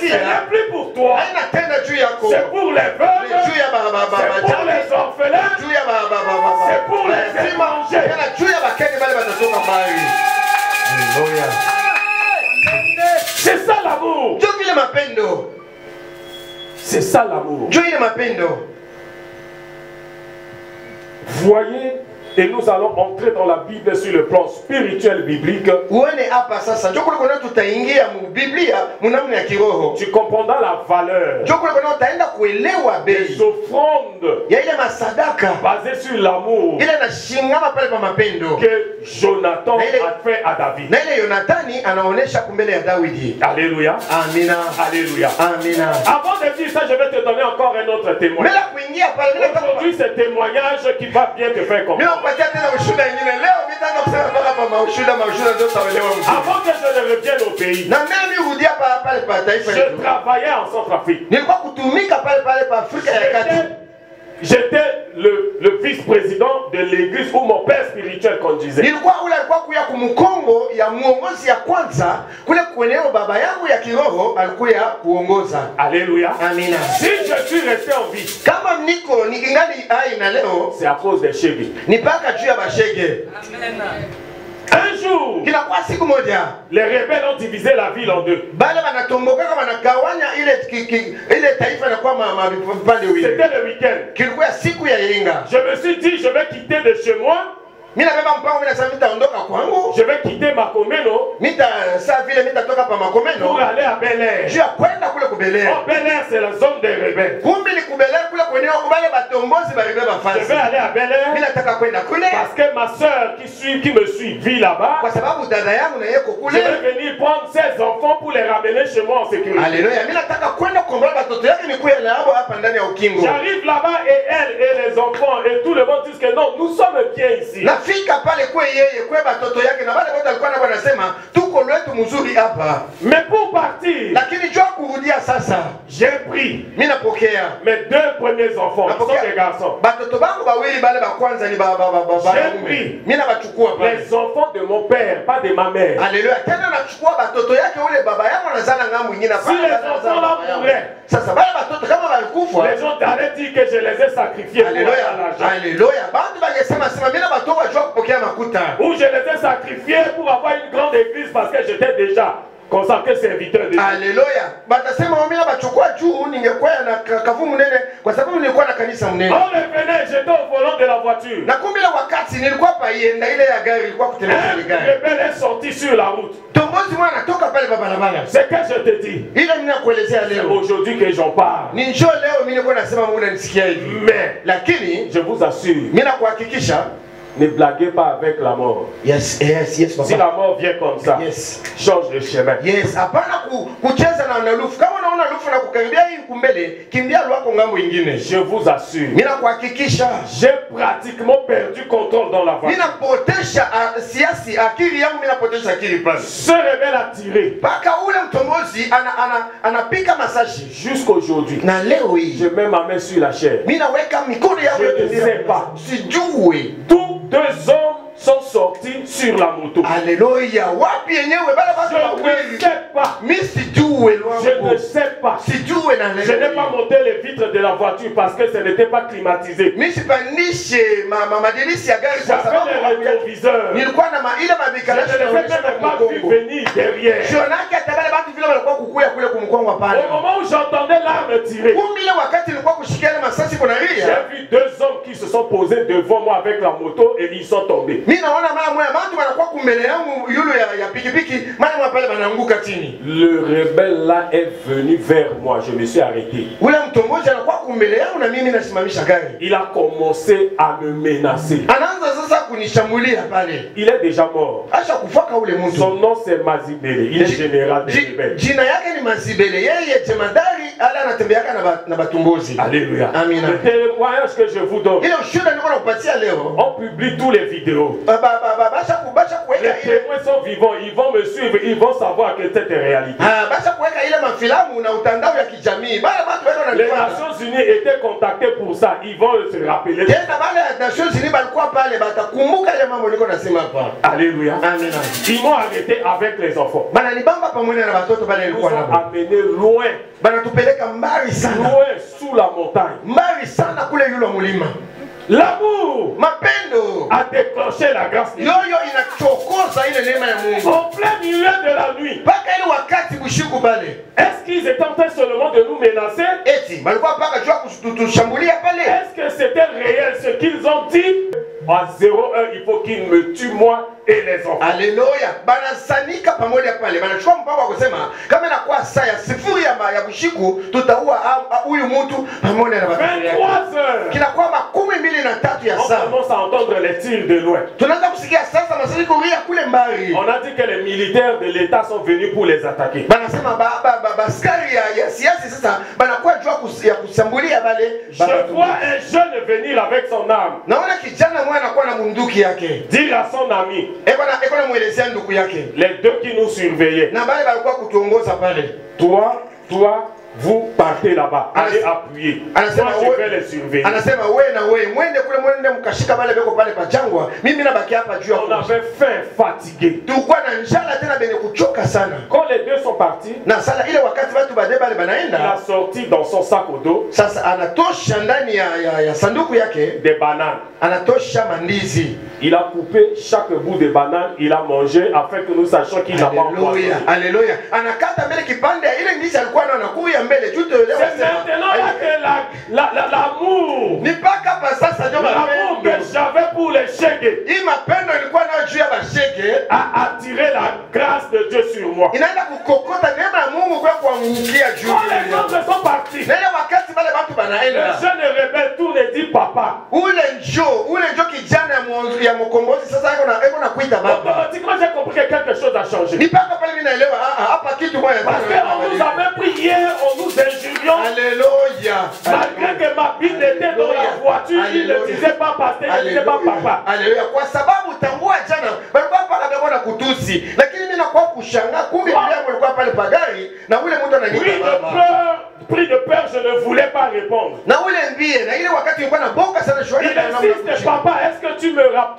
n'est plus pour toi, c'est pour les veuves, c'est pour les orphelins, c'est pour les étrangers. C'est ça l'amour. C'est ça l'amour. Voyez, et nous allons entrer dans la Bible sur le plan spirituel biblique. Tu comprendras la valeur des offrandes basées sur l'amour que Jonathan a fait à David. Alléluia. Alléluia. Avant de dire ça, je vais te donner encore un autre témoignage. Aujourd'hui, c'est témoignage qui va bien te faire comprendre. Avant que je ne revienne au pays, je travaillais en Centrafrique. J'étais le vice-président de l'église où mon père spirituel conduisait. Alléluia. Si je suis resté en vie, c'est à cause des cheveux. Un jour, les rebelles ont divisé la ville en deux. C'était le week-end. Je me suis dit, je vais quitter de chez moi. Je vais quitter Makomeno pour aller à Bel Air. Oh, Bel Air, c'est la zone des rebelles. Je vais aller à Bel Air parce que ma soeur qui me suit vit là-bas. Je vais venir prendre ses enfants pour les ramener chez moi en sécurité. J'arrive là-bas et elle et les enfants et tout le monde disent que non, nous sommes bien ici. Mais pour partir, j'ai pris mes deux premiers enfants, ils sont des garçons. J'ai pris les enfants de mon père, pas de ma mère. Si les enfants là mouraient, les gens allaient dire que je les ai sacrifiés pour l'argent. Ou je les ai sacrifiés pour avoir une grande église parce que j'étais déjà consacré serviteur de Dieu. Alléluia. On revenait, j'étais au volant de la voiture. Un rebelle est sorti sur la route. C'est que je te dis. C'est aujourd'hui que j'en parle. Mais je vous assure, ne blaguez pas avec la mort. Si la mort vient comme ça, change de chemin. Je vous assure, j'ai pratiquement perdu contrôle dans la voiture. Ce rebelle a tiré. Jusqu'aujourd'hui, je mets ma main sur la chair. Je ne sais pas. Tous deux hommes sont sortis sur la moto. Alléluia. Je ne sais pas. Je ne sais pas. Je n'ai pas monté les vitres de la voiture parce que ce n'était pas climatisé. J'avais les rétroviseurs. Je ne les ai même pas vu venir derrière. Au moment où j'entendais l'arme tirer, j'ai vu deux hommes qui se sont posés devant moi avec la moto et ils sont tombés. Le rebelle là est venu vers moi, je me suis arrêté. Il a commencé à me menacer. Il est déjà mort. Son nom c'est Mazibele, il est général des rebelles. Alléluia. Le témoignage que je vous donne, on publie tous les vidéos. Les témoins sont vivants, ils vont me suivre, ils vont savoir que c'est une réalité. Les Nations Unies étaient contactées pour ça, ils vont se rappeler. Alléluia. Amen. Ils m'ont arrêté avec les enfants. Ils nous ont amenés loin. Loin sous la montagne. L'amour a déclenché la grâce de Dieu. En plein milieu de la nuit. Est-ce qu'ils étaient en train seulement de nous menacer? Est-ce que c'était réel ce qu'ils ont dit? À 0-1, il faut qu'ils me tuent moi et les enfants.
Alléluia. Banasanika pamoja pale. Banachukua mpango wa kusema kama inakuwa saa ya sifuri ya bushiku tutaua huyu mtu pamoja na watoto wake.
23 heures.
Kinakuwa 23 ya saa.
On commence à entendre les tirs de loin.
Tunaanza kusikia sasa masasi kulia kule mbali.
On a dit que les militaires de l'État sont venus pour les attaquer.
Banasema askari ya siasa sasa banakuwa jua ya kushambulia bale.
Je vois un jeune venir avec son arme.
Naona kijana mwana anakuwa na bunduki yake.
Dire à son ami.
Eko na mwelezea ndugu yake.
Les deux qui nous surveillaient.
Na bale balikuwa kutuongoza pale.
Toi, vous partez là-bas. Allez appuyer. Moi, je vais les surveiller.
Anasema wewe na wewe mwende kule mwende mkashika bale beko pale pa jangwa. Mimi nabaki hapa juu.
On avait faim, fatigué.
Tulikuwa na njala tena benye kuchoka sana.
Quand les deux sont partis,
na sala ile wakati watu bade bale banaenda.
Il a sorti dans son sac au dos.
Sasa anatosha ndani ya sanduku yake
des bananes.
Anatosha mandizi.
Il a coupé chaque bout de banane, il a mangé afin que nous sachions qu'il n'a pas encore.
Alléluia. Anakata mbele kipande ile ndizi alikuwa anakuya mbele juu de
c'est maintenant là que l'amour.
Ni paka pa sasa ndio
l'amour que j'avais pour les shege.
Hii mapendo ilikuwa nayo juu ya bashege
a attiré la grâce de Dieu sur moi.
Inaenda kukokota neema ya Mungu kwa kuangukia juu.
Les autres sont partis.
Na ile wakati wale watu banaenda.
Le jeune rebelle tourne et dit papa.
Ule njo kijana ya mkombozi sasa eko na kuita baba.
Automatiquement j'ai compris que quelque chose a changé.
Ni paka pale mimi naelewa hapa kitu moja.
Parce qu'on nous avait pris hier, on nous injurions.
Alléluia.
Malgré que ma Bible était dans la voiture, il ne disait pas pasteur, il ne disait pas papa.
Alléluia. Kwa sababu tambua jana balikuwa pala bebo na kutusi. Lakini mimi nakuwa kushangaa kumbe Biblia ilikuwa pale pagari na ule mtu ananiita baba.
Pris de peur, je ne voulais pas répondre.
Na ule mbie na ile wakati ilikuwa na boka sana shwari.
Il insiste papa, est-ce que tu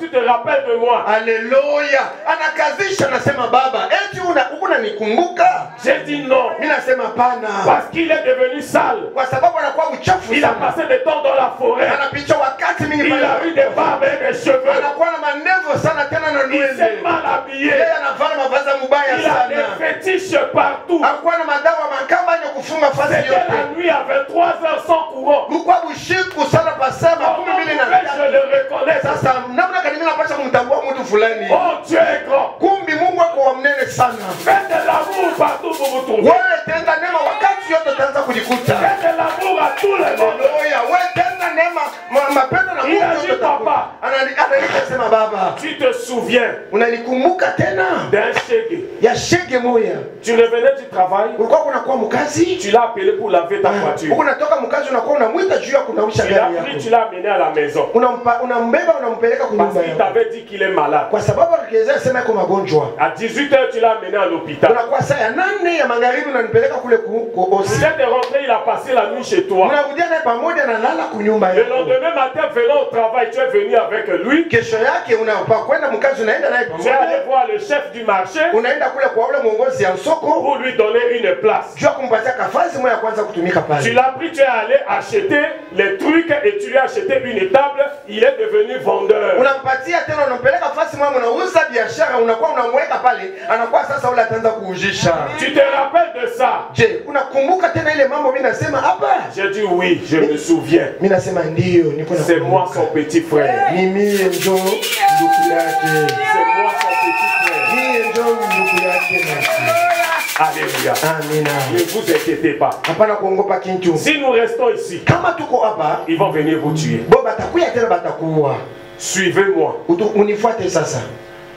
te rappelles de moi?
Alléluia. Anakazisha nasema baba, eti unanikumbuka?
J'ai dit non.
Mimi nasema pana.
Parce qu'il est devenu sale.
Kwa sababu anakuwa uchafu.
Il a passé des temps dans la forêt.
Anapicha wakati mingi
pale. Il a eu des barbes et des cheveux.
Anakuwa na manevo sana tena na nywele.
Il s'est mal habillé.
Yeye anavaa mavazi mubaya sana.
Il a des fétiches partout.
Anakuwa na madawa makamba ya kufunga fasi yote.
La nuit à 23 heures sans courant.
Pourquoi bushiku sana pasema 12 na
je le reconnais.
Sasa namna gani mimi napasha kumtambua mtu fulani?
Oh Dieu est grand.
Kumbi Mungu ako mnene sana.
Faites de l'amour partout pour vous trouver.
Wewe tenda neema wakati yote utaanza kujikuta.
Faites de l'amour à tous les moments.
Wewe tenda neema mapendo na Mungu yote
papa.
Anasema baba.
Tu te souviens?
Unanikumbuka tena?
D'un shege.
Ya shege moya.
Tu revenais du travail?
Ulikuwa unakuwa mkazi?
Tu l'as appelé pour laver ta voiture.
Unatoka mkazi unakuwa unamuita juu ya kunawisha gari yako.
Tu l'as amené à la maison.
Unambeba unampeleka kwa nyumba yako.
Parce qu'il t'avait dit qu'il est malade.
Kwa sababu alikielezea sema yuko magonjwa.
À 18 heures tu l'as amené à l'hôpital.
Unakuwa saa ya 8 ya magharibi unanipeleka kule ku hosi.
Il est rentré, il a passé la nuit chez toi.
Unarudia naye pamoja na lala kwa nyumba yako.
Le lendemain matin venant au travail, tu es venu avec lui.
Kesho yake unapa kwenda mkazi unaenda naye pamoja.
Tu es allé voir le chef du marché.
Unaenda kule kwa ule mwongozi ya soko
pour lui donner une place.
Jua kumpatia kafazi moja kwanza kutumika pale.
Tu l'as pris, tu es allé acheter les trucs et tu lui as acheté une table, il est devenu vendeur.
Unampatia tena unampeleka fasi moja unauza biashara unakuwa unamweka pale anakuwa sasa ule ataanza kuujisha.
Tu te rappelles de ça?
Je, unakumbuka tena ile mambo mimi nasema hapa?
J'ai dit oui, je me souviens.
Mimi nasema ndio, niko na.
C'est moi son petit frère.
Mimi ndio ndugu yake.
C'est moi son petit frère.
Mimi ndio ndugu yake.
Alléluia.
Amina.
Ne vous inquiétez pas.
Hapana kuongopa kintu.
Si nous restons ici,
kama tuko hapa,
ils vont venir vous tuer.
Bo batakuya tena batakuwa.
Suivez-moi.
Unifuate sasa.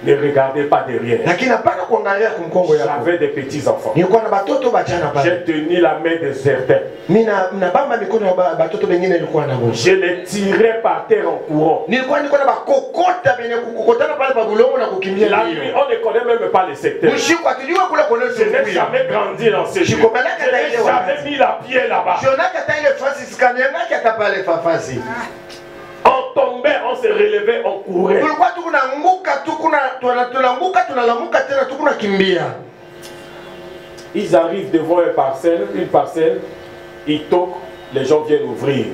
Ne regardez pas derrière.
Lakini hapana kuangalia kumkongo yako.
J'avais des petits enfants.
Nilikuwa na batoto bachana pale.
J'ai tenu la main de certains.
Mimi na bamba mikono ya batoto wengine nilikuwa nabo.
Je les tirais par terre en courant.
Nilikuwa na bakokota
La nuit, on ne connaît même pas les secteurs. Je n'ai jamais grandi dans ces lieux. Je n'ai jamais mis la pied là-bas. On tombait, on se relevait, on courait. Ils arrivent devant une parcelle, ils toquent, les gens viennent ouvrir.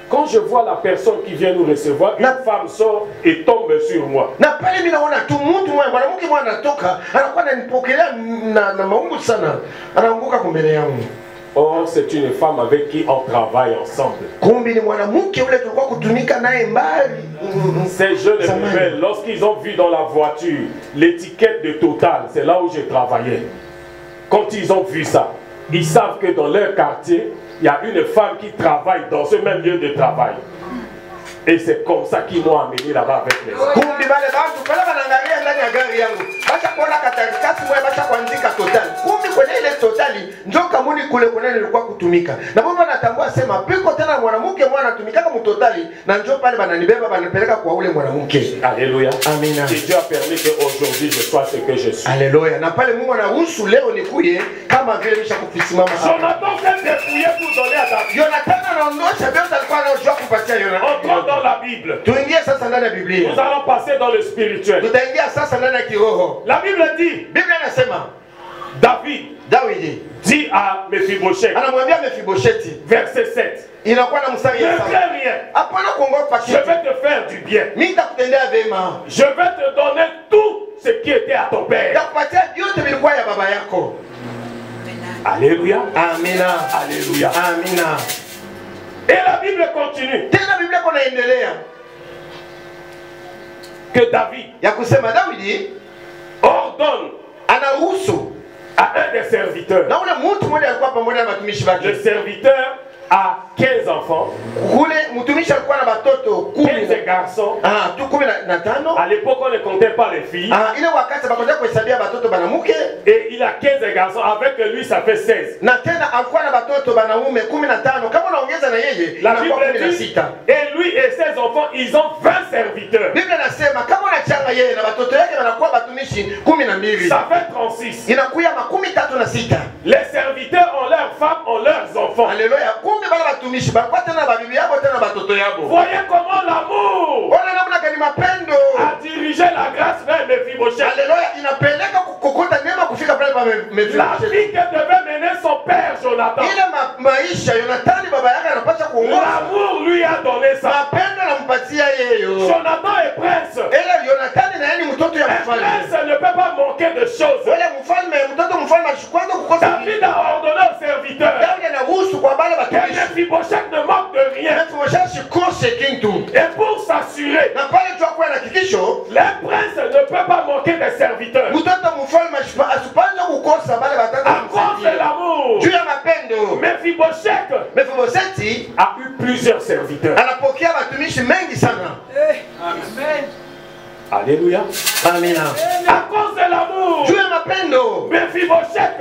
Quand je vois la personne qui vient nous recevoir, une femme sort et tombe sur moi. Or, c'est une femme avec qui on travaille ensemble. Ces jeunes rebelles, lorsqu'ils ont vu dans la voiture l'étiquette de Total, c'est là où j'ai travaillé. Quand ils ont vu ça, ils savent que dans leur quartier, il y a une femme qui travaille dans ce même lieu de travail. Et c'est comme ça qu'ils m'ont amené là-bas avec les autres. Alléluia. Amen. Et Dieu a permis qu'aujourd'hui je sois ce que je suis.
Alléluia.
Jonathan s'est dépouillé pour donner à David. Entrons dans la Bible. Nous allons passer dans le spirituel. La Bible dit, David dit à Mephibosheth, verset 7, ne fais rien. Je vais te faire du bien. Je vais te donner tout ce qui était à ton père. Alléluia.
Amina.
Alléluia.
Amina.
Et la Bible continue. Que David ordonne à un des serviteurs. Le serviteur a 15 enfants, 15 garçons. À l'époque, on ne comptait pas les filles. Et il a 15 garçons. Avec lui, ça fait 16. La Bible dit, et lui et ses enfants, ils ont 20 serviteurs. Ça fait 36. Les serviteurs ont leurs femmes, ont leurs enfants. Voyez comment l'amour a dirigé la grâce vers Mephibosheth. La fille qui devait mener son père Jonathan, l'amour lui a donné ça. Jonathan est prince. Un prince ne peut pas manquer de choses. David a ordonné au serviteur que Mephibosheth ne manque de rien. Et pour s'assurer, les princes ne peuvent pas manquer des serviteurs. À cause de l'amour, Mephibosheth a eu plusieurs serviteurs. Amen. Alléluia.
Amen.
À cause de l'amour, Mephibosheth,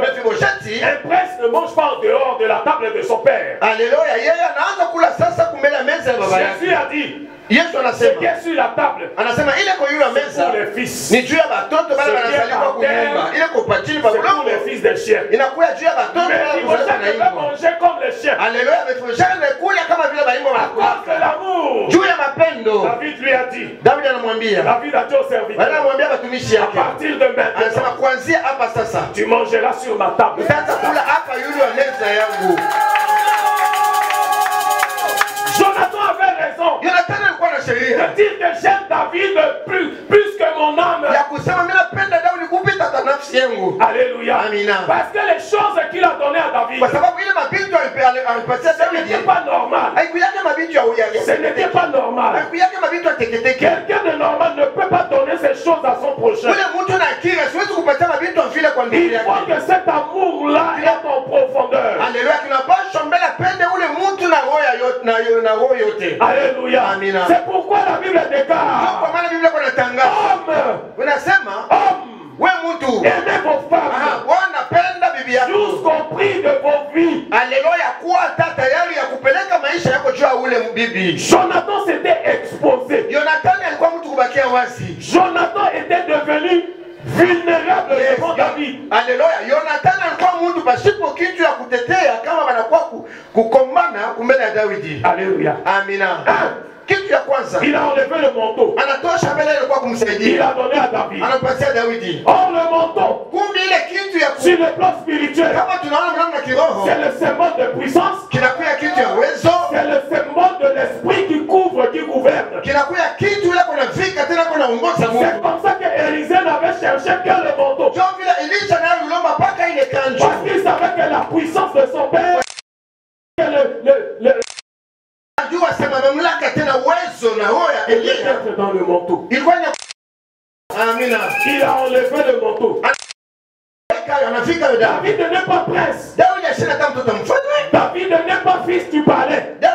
un prince ne mange pas en dehors de la table de son père.
Alléluia.
Jésus a dit, ce qui est sur la table, c'est pour les fils. Ce qui est par terre, c'est pour les fils des chiens. Mephibosheth ne peut manger comme les chiens. À cause de l'amour, David lui a dit, David a dit au serviteur, à partir de maintenant, tu mangeras sur ma table. Jonathan avait raison de dire que j'aime David plus que mon âme. Alléluia. Parce que les choses qu'il a données à David, ce n'était pas normal. Ce n'était pas normal. Quelqu'un de normal ne peut pas donner ces choses à son prochain. Il faut que cet amour-là est en profondeur. Alléluia. C'est pourquoi la Bible déclare, homme, aimez vos femmes jusqu'au prix de vos vies.
Alléluia, kuwa tayari ya kupeleka maisha yako juu ya ule bibi.
Jonathan s'était exposé.
Jonathan alikuwa mtu kubakia wazi.
Jonathan était devenu vulnérable devant David.
Alléluia, Jonathan alikuwa mtu pasipo kitu ya kutetea kama wanakuwa kukombana kumbele ya Daudi.
Alléluia.
Amina. Kitu ya kwanza,
il a enlevé le manteau.
Anatosha mbele alikuwa kumsaidia.
Il a donné à David.
Anapatia Daudi.
Or le manteau,
kumbe ile kitu ya
sur le plan spirituel,
kama tunaona mlango na kiroho,
c'est le symbole de puissance.
kinakuya kitu ya uwezo,
c'est le symbole de l'esprit qui couvre, qui gouverne.
kinakuya kitu ile kuna vika tena kuna ongoza Mungu.
C'est comme ça que Élisée n'avait cherché que le manteau.
Ndio vile Elisha naye ulomba paka ile kanjo.
Parce qu'il savait que la puissance de son père,
Ajua sema mamlaka tena uwezo na hoya Elia
était dans le manteau.
ilikuwa ni Amina.
Il a enlevé le manteau. David n'est pas prince. David n'est pas fils du palais.
Mais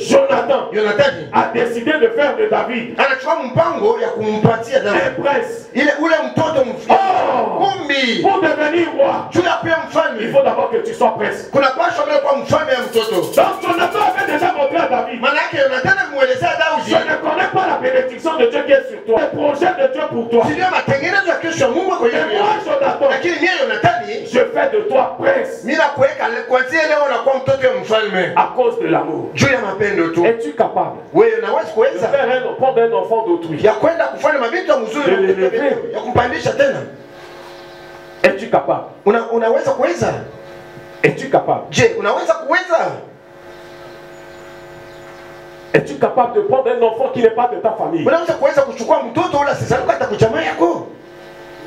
Jonathan a décidé de faire de David un prince. Oh, pour devenir roi, il faut d'abord que tu sois prince. Donc Jonathan avait déjà montré à David: je ne connais pas la bénédiction de Dieu qui est sur toi, le projet de Dieu pour toi. Et moi, Jonathan, je fais de toi prince à cause de l'amour. Es-tu capable de faire un enfant d'un enfant d'autrui? De l'élever? Es-tu capable? Es-tu capable? Es-tu capable de prendre un enfant qui n'est pas de ta famille,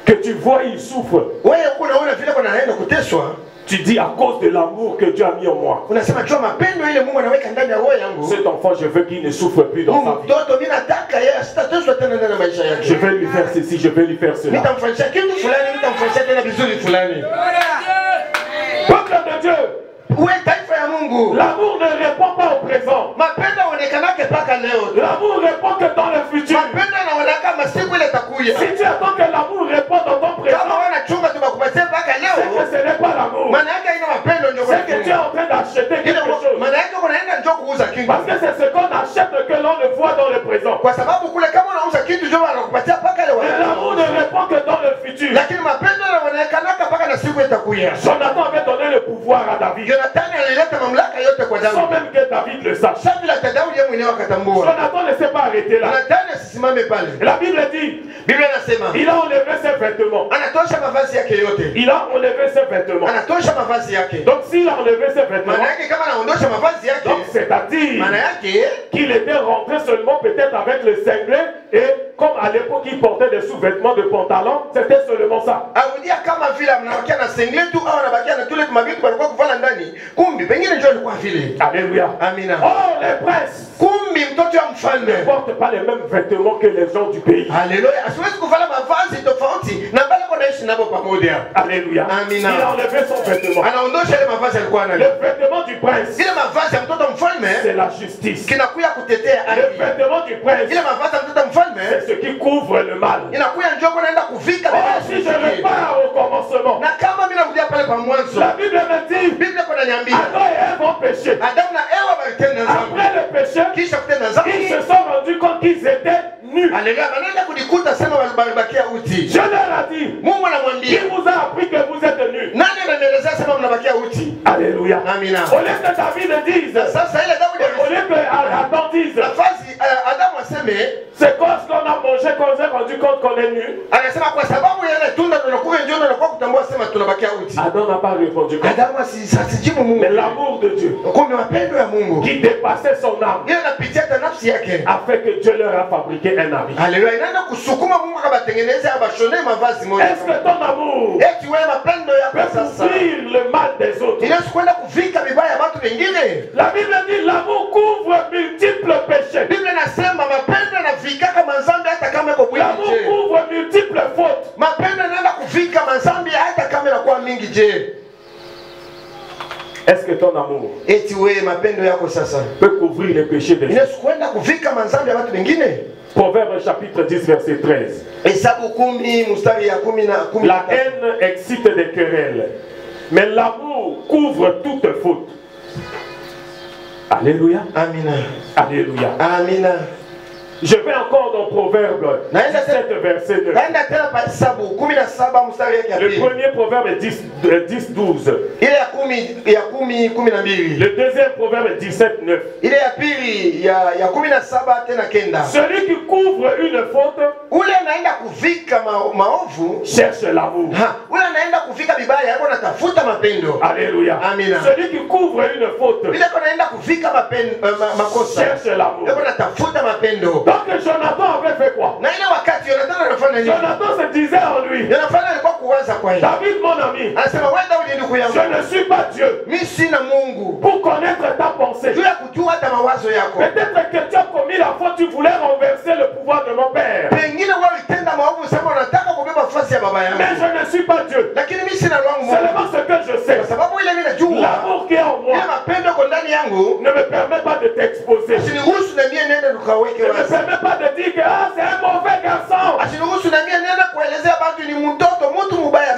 que tu vois il souffre, tu dis à cause de l'amour que Dieu a mis en moi, cet enfant je veux qu'il ne souffre plus dans sa vie. Je vais lui faire ceci, je vais lui faire cela. Peuple de Dieu, l'amour ne répond pas au présent. L'amour répond que dans le futur. Si tu attends que l'amour réponde dans ton présent, c'est que ce n'est pas l'amour. C'est que tu es en train d'acheter quelque chose. Parce que c'est ce qu'on achète que l'on le voit dans le présent. Mais l'amour ne répond que dans le futur. Jonathan avait donné le pouvoir à David, sans même que David le sache. Jonathan ne s'est pas arrêté là. La Bible dit, il a enlevé ses vêtements. Il a enlevé ses vêtements. Donc s'il a enlevé ses vêtements, donc c'est-à-dire qu'il était rentré seulement peut-être avec le cinglet, et comme à l'époque il portait des sous-vêtements de pantalon, c'était seulement ça. Alléluia. Oh, les princes ne portent pas les mêmes vêtements que les gens du pays.
Alléluia.
Alléluia. Il a enlevé son vêtement. Le vêtement du prince, c'est la justice. Le vêtement du prince, c'est ce qui couvre le mal. Oh, si je repars au commencement, la Bible me dit, Adam et Ève ont péché. Après le péché, ils se sont rendus compte qu'ils étaient nus. Je leur ai dit, qui vous a appris que vous êtes nus? Alléluia. Au lieu que David dise, au lieu que Adam dise, c'est quand on a mangé qu'on s'est rendu compte qu'on est nu. Adam n'a pas répondu. Mais l'amour de Dieu qui dépassait son âme a fait que Dieu leur a fabriqué un habit. Est-ce que ton amour peut couvrir le mal des autres? La Bible dit l'amour couvre multiples péchés. L'amour couvre multiples fautes. Est-ce que ton amour peut couvrir les péchés des gens? Proverbe chapitre 10 verset 13. La haine excite des querelles, mais l'amour couvre toute faute. Alléluia.
Amina.
Alléluia.
Amina.
Je vais encore dans Proverbe 17 verset 9. Le premier proverbe est 10, 12. Le deuxième proverbe est 17, 9. Celui qui couvre une faute cherche l'amour. Alléluia. Celui qui couvre une faute cherche l'amour. Donc Jonathan avait fait quoi? Jonathan se disait en lui, David mon ami, je ne suis pas Dieu pour connaître ta pensée. Peut-être que tu as commis la faute, tu voulais renverser le pouvoir de mon père. Mais je ne suis pas Dieu. Seulement ce que je sais, l'amour qui est en moi ne me permet pas de t'exposer. Ne me permet pas de dire que c'est un mauvais garçon. Ne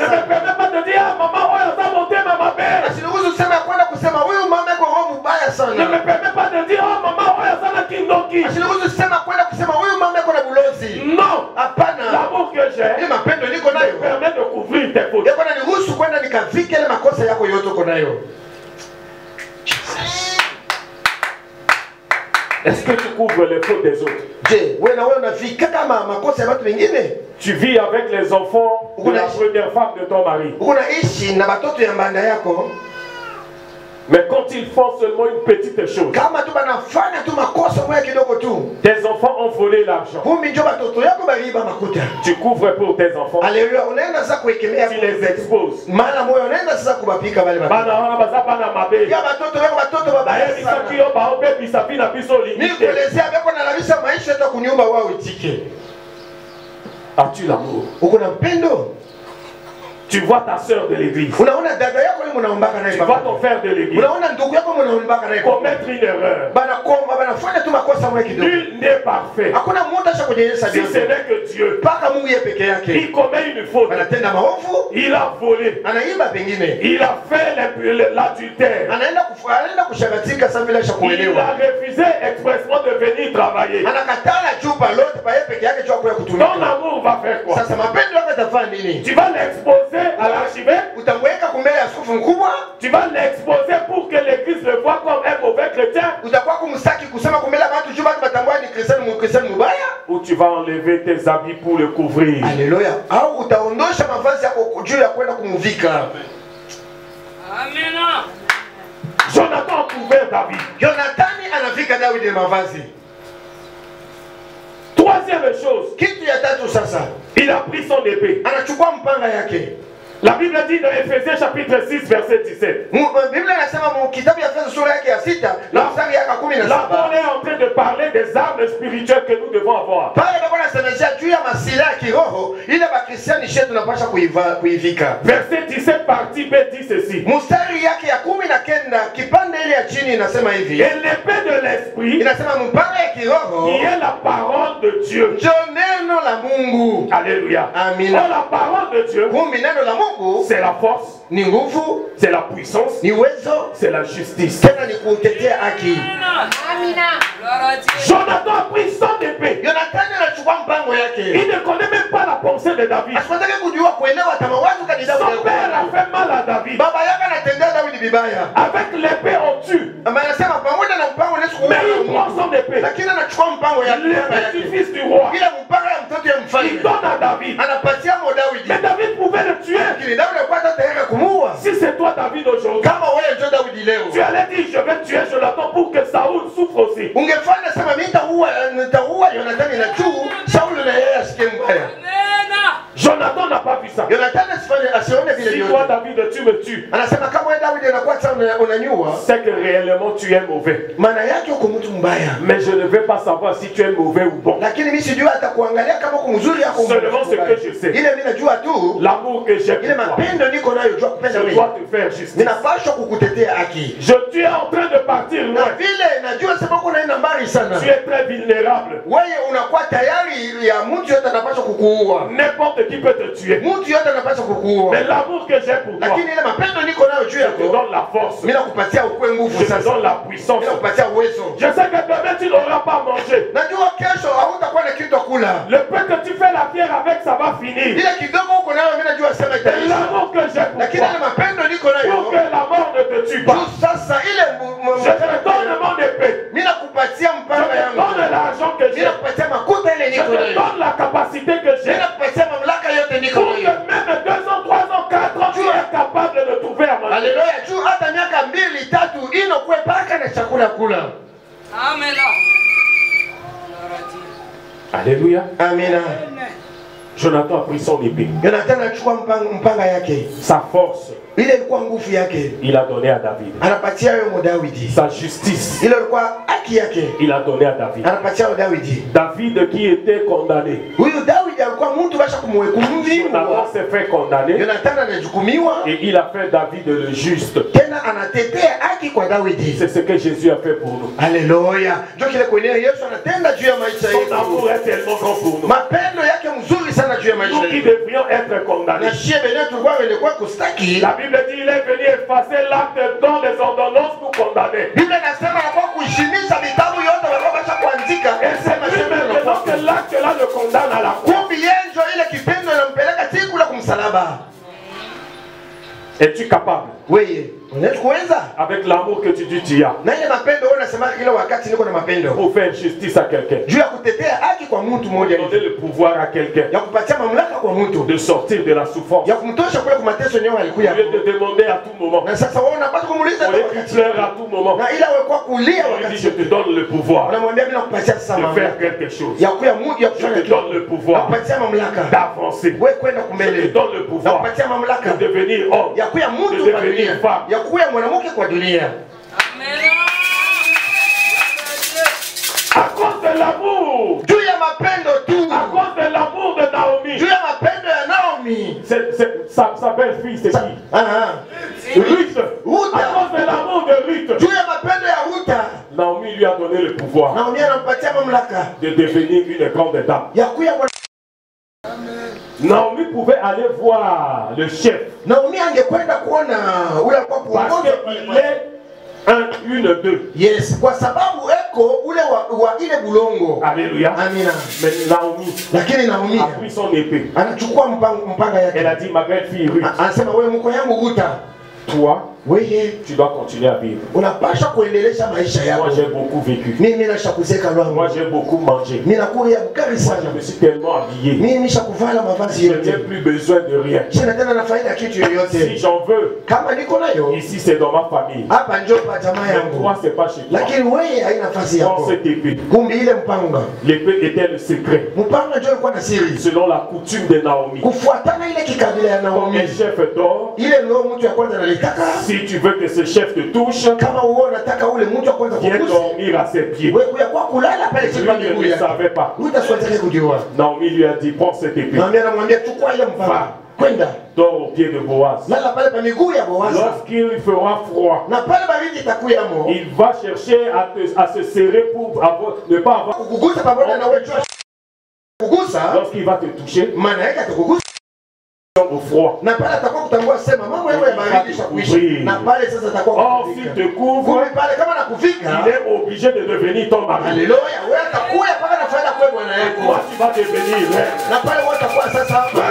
me permet pas de dire maman, on a monté ma mère. Ne me permet pas de dire oh maman, on a kindoki. Non, l'amour que j'ai me permet de couvrir tes fautes. Est-ce que tu couvres les fautes des autres? Tu vis avec les enfants de la première femme de ton mari. Mais quand ils font seulement une petite chose, tes enfants ont volé l'argent. Tu couvres pour tes enfants. Tu les exposes. As-tu l'amour? Tu vois ta soeur de l'église. Tu vois ton frère de l'église commettre une erreur. Nul n'est parfait. Si ce n'est que Dieu. Il commet une faute. Il a volé. Il a fait l'adultère. Il a refusé expressement de venir travailler. Ton amour va faire quoi? Tu vas l'exposer à l'archevêque. Tu vas l'exposer pour que l'église le voit comme un mauvais chrétien. Ou tu vas enlever tes habits pour le couvrir.
Alléluia.
Amen.
Jonathan a couvert David. Troisième chose, il a pris son épée. La Bible dit dans Ephésiens chapitre 6 verset 17. Là, on est en train de parler des armes spirituelles que nous devons avoir. Verset 17 partie B dit ceci. Et l'épée de l'esprit qui est la parole de Dieu. Alléluia. Oh, la parole de Dieu, c'est la force, c'est la puissance, c'est la justice. Jonathan a pris son épée. Il ne connaît même pas la pensée de David. Son père a fait mal à David. Avec l'épée on tue. Mais il prend son épée. Le petit-fils du roi, il donne à David. Mais David pouvait le tuer. Si c'est toi David aujourd'hui, tu allais dire je vais tuer Jonathan pour que Saoul souffre aussi. Jonathan n'a pas vu ça. Si toi David tu me tues, c'est que réellement tu es mauvais. Mais je ne veux pas savoir si tu es mauvais ou bon. Seulement ce que je sais, l'amour que j'ai pour toi, je dois te faire justice. Je suis en train de partir loin. Tu es très vulnérable. N'importe qui peut te tuer. Mais l'amour que j'ai pour toi, je te donne la force, je te donne la puissance. Je sais que demain tu n'auras pas mangé. Le peu que tu fais la pierre avec, ça va finir. L'amour que j'ai pour toi, pour que la mort ne te tue pas, je te donne mon épée, je te donne l'argent que j'ai, je te donne la capacité que j'ai, pour que même 2 ans, 3 ans, 4 ans, tu es capable de trouver à manger.
Amen.
Alléluia.
Amen.
Jonathan a pris son épée. Sa force, il a donné à David. Sa justice, il a donné à David. David qui était condamné, Jonathan s'est fait condamner et il a fait David le juste. C'est ce que Jésus a fait pour nous.
Alléluia.
Son amour est tellement grand pour nous. Nous qui devrions être condamnés. La Bible dit qu'il est venu effacer l'acte dont les ordonnances nous condamnaient. Et c'est lui maintenant que l'acte là le condamne à la croix. Es-tu capable?
Oui.
Avec l'amour que tu dis tu as, pour faire justice à quelqu'un, donner le pouvoir à quelqu'un de sortir de la souffrance, au lieu de demander à tout moment, au lieu de pleurer à tout moment, on lui dit je te donne le pouvoir de faire quelque chose, je te donne le pouvoir d'avancer, je te donne le pouvoir de devenir homme, de devenir femme.
Amen.
À cause de l'amour, à cause de l'amour de Naomi, sa belle-fille c'est qui? Ruth. À cause de l'amour de Ruth, Naomi lui a donné le pouvoir de devenir une grande dame. Naomi pouvait aller voir le chef parce qu'il est un, une, deux.
Yes, kwa sababu eko ule wa ile bulongo.
Alléluia.
Amina.
Mais Naomi a pris son épée.
Anachukua mpanga yake.
Elle a dit ma belle-fille Ruth.
Anasema wewe mko yangu Ruta.
Toi,
wewe
tu dois continuer à vivre.
Unapasha kuendelesha maisha yako.
Moi j'ai beaucoup vécu.
Mimi nashakuzeka lwangu.
Moi j'ai beaucoup mangé.
Mimi nakulia bukari sana.
Je me suis tellement habillé.
Mimi nishakuvala mavazi yote.
Je n'ai plus besoin de rien.
Sina tena na faida kitu yoyote.
Si j'en veux.
Kama niko nayo.
Ici c'est dans ma famille.
Hapa ndio kwa jamaa yangu.
Toi c'est pas chez toi.
Lakini wewe haina nafasi yako.
Dans cette épée.
Kumbe ile mpanga.
L'épée était le secret.
Mpanga ndio ilikuwa na siri.
Selon la coutume de Naomi.
Kufuatana ile kikabila ya Naomi.
Un chef d'or.
Ile ndio mtu ya kwanza analitaka.
Si tu veux que ce chef te touche,
kama uone nataka ule mtu kwanza
viens dormir à ses pieds.
Wewe kwa kulala pale chini ya miguu
yake. Ne savait pas.
Utaswataka kujua.
Naomi lui a dit prends cette épée.
Naomi anamwambia chukua ile mpanga. Kwenda.
Dors au pied de Boaz.
Lala pale pa miguu ya Boaz.
Lorsqu'il fera froid,
na pale baridi itakuyamo.
Il va chercher à se serrer pour avoir, ne pas avoir
kugusa pamoja na wewe. Kugusa.
Lorsqu'il va te toucher,
maana yake atakugusa
au froid.
Na pale atakuwa kutambua sema mama wewe baridi ishakuishi. Na pale sasa atakuwa
or s'il te couvre,
pale kama nakuvika,
il est obligé de devenir ton mari.
Alléluia. Wewe atakuya paka na faida kwa bwana yako.
Toi tu vas devenir
na pale wewe utakuwa sasa wewe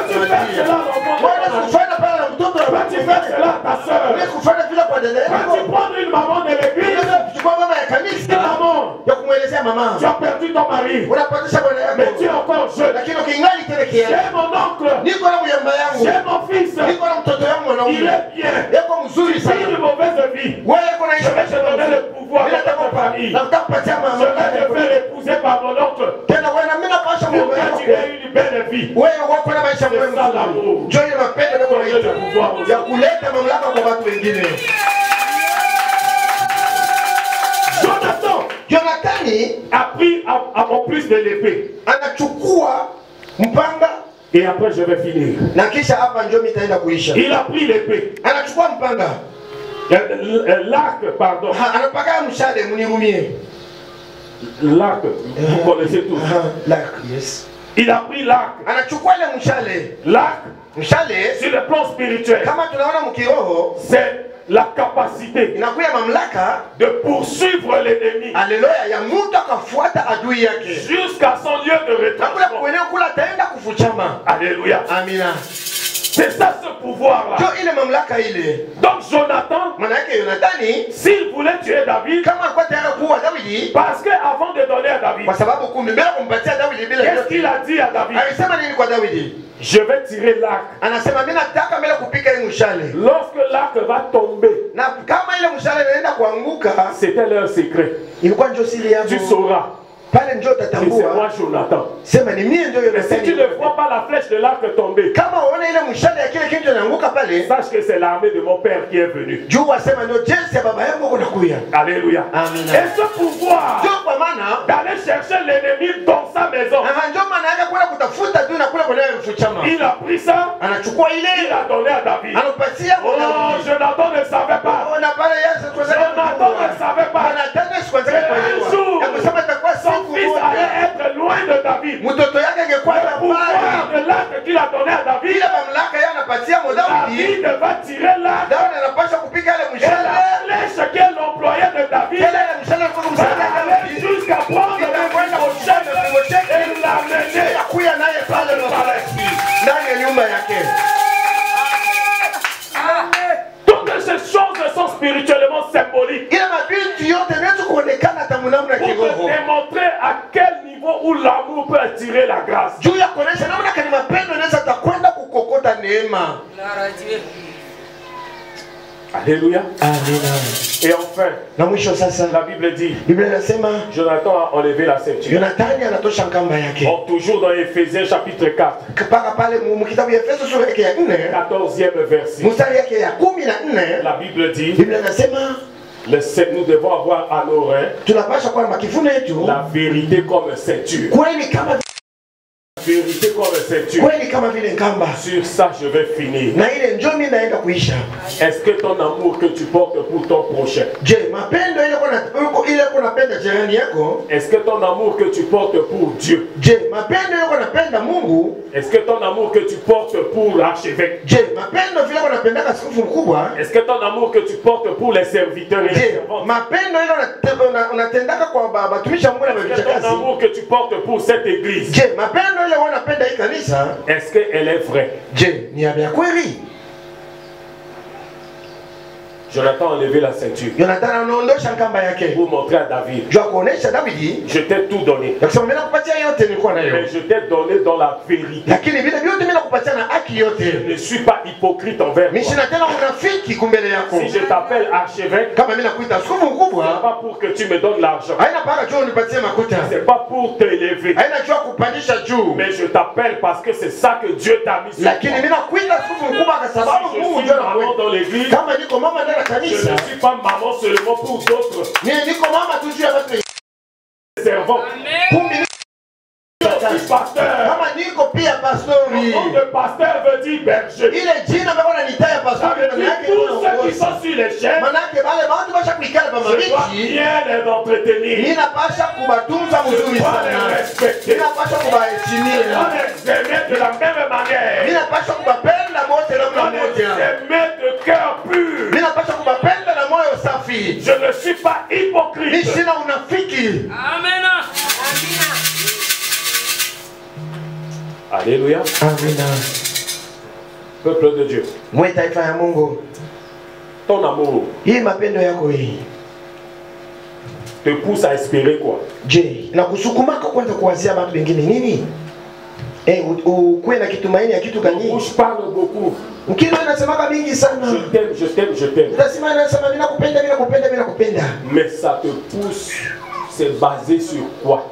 kufanya pale na mtoto na
tu fais cela ta sœur.
Wewe kufanya vile kwa dada yako.
Tu prends une maman de l'église,
tu prends mama ya kanisa.
Maman,
ya kumwelezea mama.
Tu as perdu ton mari.
Unapatisha bwana yako.
Mais tu es encore jeune.
Lakini ukingali tena kiasi.
J'ai mon oncle.
Niko na mjomba yangu.
J'ai mon fils.
Niko na mtoto yangu mwanaume.
Il est bien.
Yako mzuri sana.
Une mauvaise vie.
Wewe uko na
je vais te donner le pouvoir de ta famille. Je vais te faire épouser par mon oncle.
Tena wewe na mimi napasha
Pour que tu aies une belle vie.
Wewe wako na maisha
mwema. C'est ça l'amour.
Joy mapendo ndio ya kuleta mamlaka kwa watu wengine.
a pris en plus de l'épée. Et après je vais finir. Il a pris l'épée. L'arc, pardon. L'arc, vous connaissez tous.
L'arc, yes.
Il a pris l'arc. L'arc, sur le plan spirituel, c'est la capacité de poursuivre l'ennemi jusqu'à son lieu de retranchement. Alléluia. Amina. C'est ça ce pouvoir-là. Donc Jonathan, s'il voulait tuer David, parce qu'avant de donner à David, qu'est-ce qu'il a dit à David? Je vais tirer l'arc. Lorsque l'arc va tomber, c'était leur secret. Tu sauras. C'est moi Jonathan. Mais si tu ne vois pas la flèche de l'arc tomber, sache que c'est l'armée de mon père qui est venue. Alléluia. Et ce pouvoir d'aller chercher l'ennemi dans sa maison, il a pris ça, il a donné à David. Oh, Jonathan ne savait pas. Jonathan ne savait pas. Un jour, son fils allait être loin de David. Le pouvoir de l'arc qu'il a donné à David, David va tirer l'arc. Et la flèche qu'elle employait de David va aller jusqu'à prendre le Mephibosheth et l'amener par le palais. Toutes ces choses sont spirituellement symboliques pour te démontrer à quel niveau où l'amour peut attirer la grâce. Alléluia. Et enfin, la Bible dit, Jonathan a enlevé la ceinture. Toujours dans Éphésiens chapitre 4, 14e verset. La Bible dit, nous devons avoir à nos reins la vérité comme ceinture. Vérité comme ceinture. Sur ça je vais finir. Est-ce que ton amour que tu portes pour ton prochain, est-ce que ton amour que tu portes pour Dieu, est-ce que ton amour que tu portes pour l'archevêque, est-ce que ton amour que tu portes pour les serviteurs et les servantes, est-ce que ton amour que tu portes pour cette église, est-ce qu'elle est vraie? Jonathan a enlevé la ceinture pour montrer à David, je t'ai tout donné, mais je t'ai donné dans la vérité. Je ne suis pas hypocrite envers toi. Si je t'appelle archevêque, ce n'est pas pour que tu me donnes l'argent, c'est pas pour t'élever, mais je t'appelle parce que c'est ça que Dieu t'a mis sur moi. Si je suis maman dans l'église, je ne suis pas maman seulement pour d'autres servants. Je suis pasteur. Le nom de pasteur veut dire berger. Ça veut dire tous ceux qui sont sur les chaînes, je dois bien les entretenir. Je dois les respecter. Je dois les aimer de la même manière. Je dois les aimer de cœur pur. Je ne suis pas hypocrite. Amen. Alléluia. Peuple de Dieu. Ton amour te pousse à espérer quoi? Bouche parle beaucoup. Je t'aime, je t'aime, je t'aime. Mais ça te pousse, c'est basé sur quoi?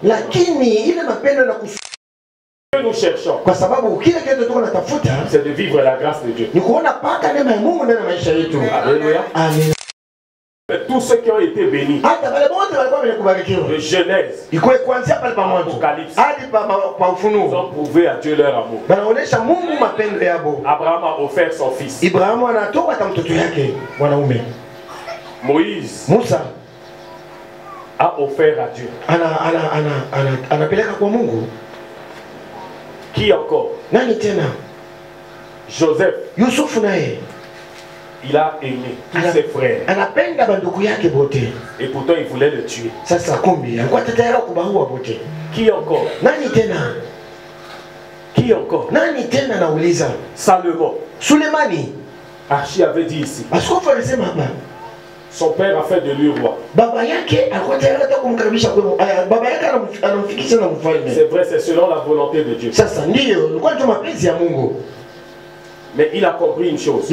Ce que nous cherchons, c'est de vivre la grâce de Dieu. Alléluia. Mais tous ceux qui ont été bénis, de Genèse, Apocalypse, ils ont prouvé à Dieu leur amour. Abraham a offert son fils. Moïse a offert à Dieu. Qui encore? Joseph, il a aimé tous ses frères. Et pourtant il voulait le tuer. Qui encore? Qui encore? Salomon. Archie avait dit ici. Son père a fait de lui roi. C'est vrai, c'est selon la volonté de Dieu. Mais il a compris une chose.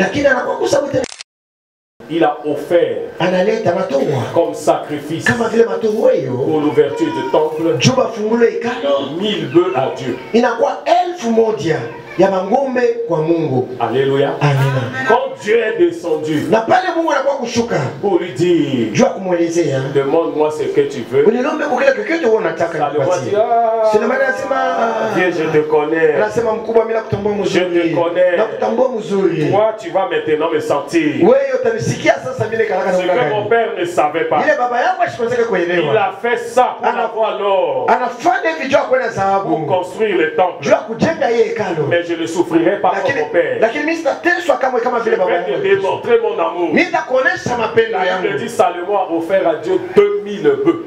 Il a offert comme sacrifice pour l'ouverture du temple 1000 bœufs à Dieu. Alléluia. Quand Dieu est descendu pour lui dire, demande-moi ce que tu veux, Salomon dit, viens, je te connais. Je te connais. Toi, tu vas maintenant me sentir ce que mon père ne savait pas. Il a fait ça pour avoir l'or, pour construire le temple. Mais je ne souffrirai pas comme mon père. Je vais te démontrer mon amour. La Bible dit Salomon a offert à Dieu 2000 bœufs.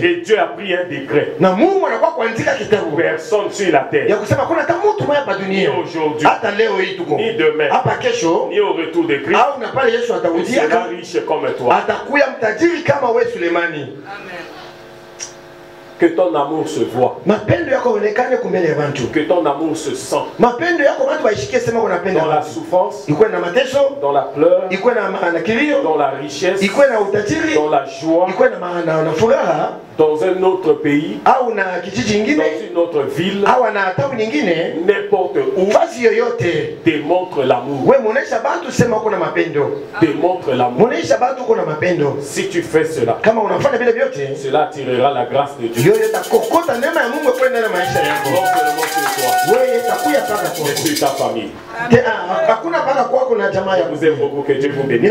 Et Dieu a pris un décret. Personne sur la terre, ni aujourd'hui, ni demain, ni au retour de Christ, ne sera riche comme toi. Que ton amour se voit. Que ton amour se sent. Dans la souffrance, dans la pleure, dans la richesse, dans la joie, dans un autre pays, dans une autre ville, n'importe où, démontre l'amour. Démontre l'amour. Si tu fais cela, cela attirera la grâce de Dieu. Non seulement sur toi, mais sur ta famille. Je vous aime beaucoup, que Dieu vous bénisse.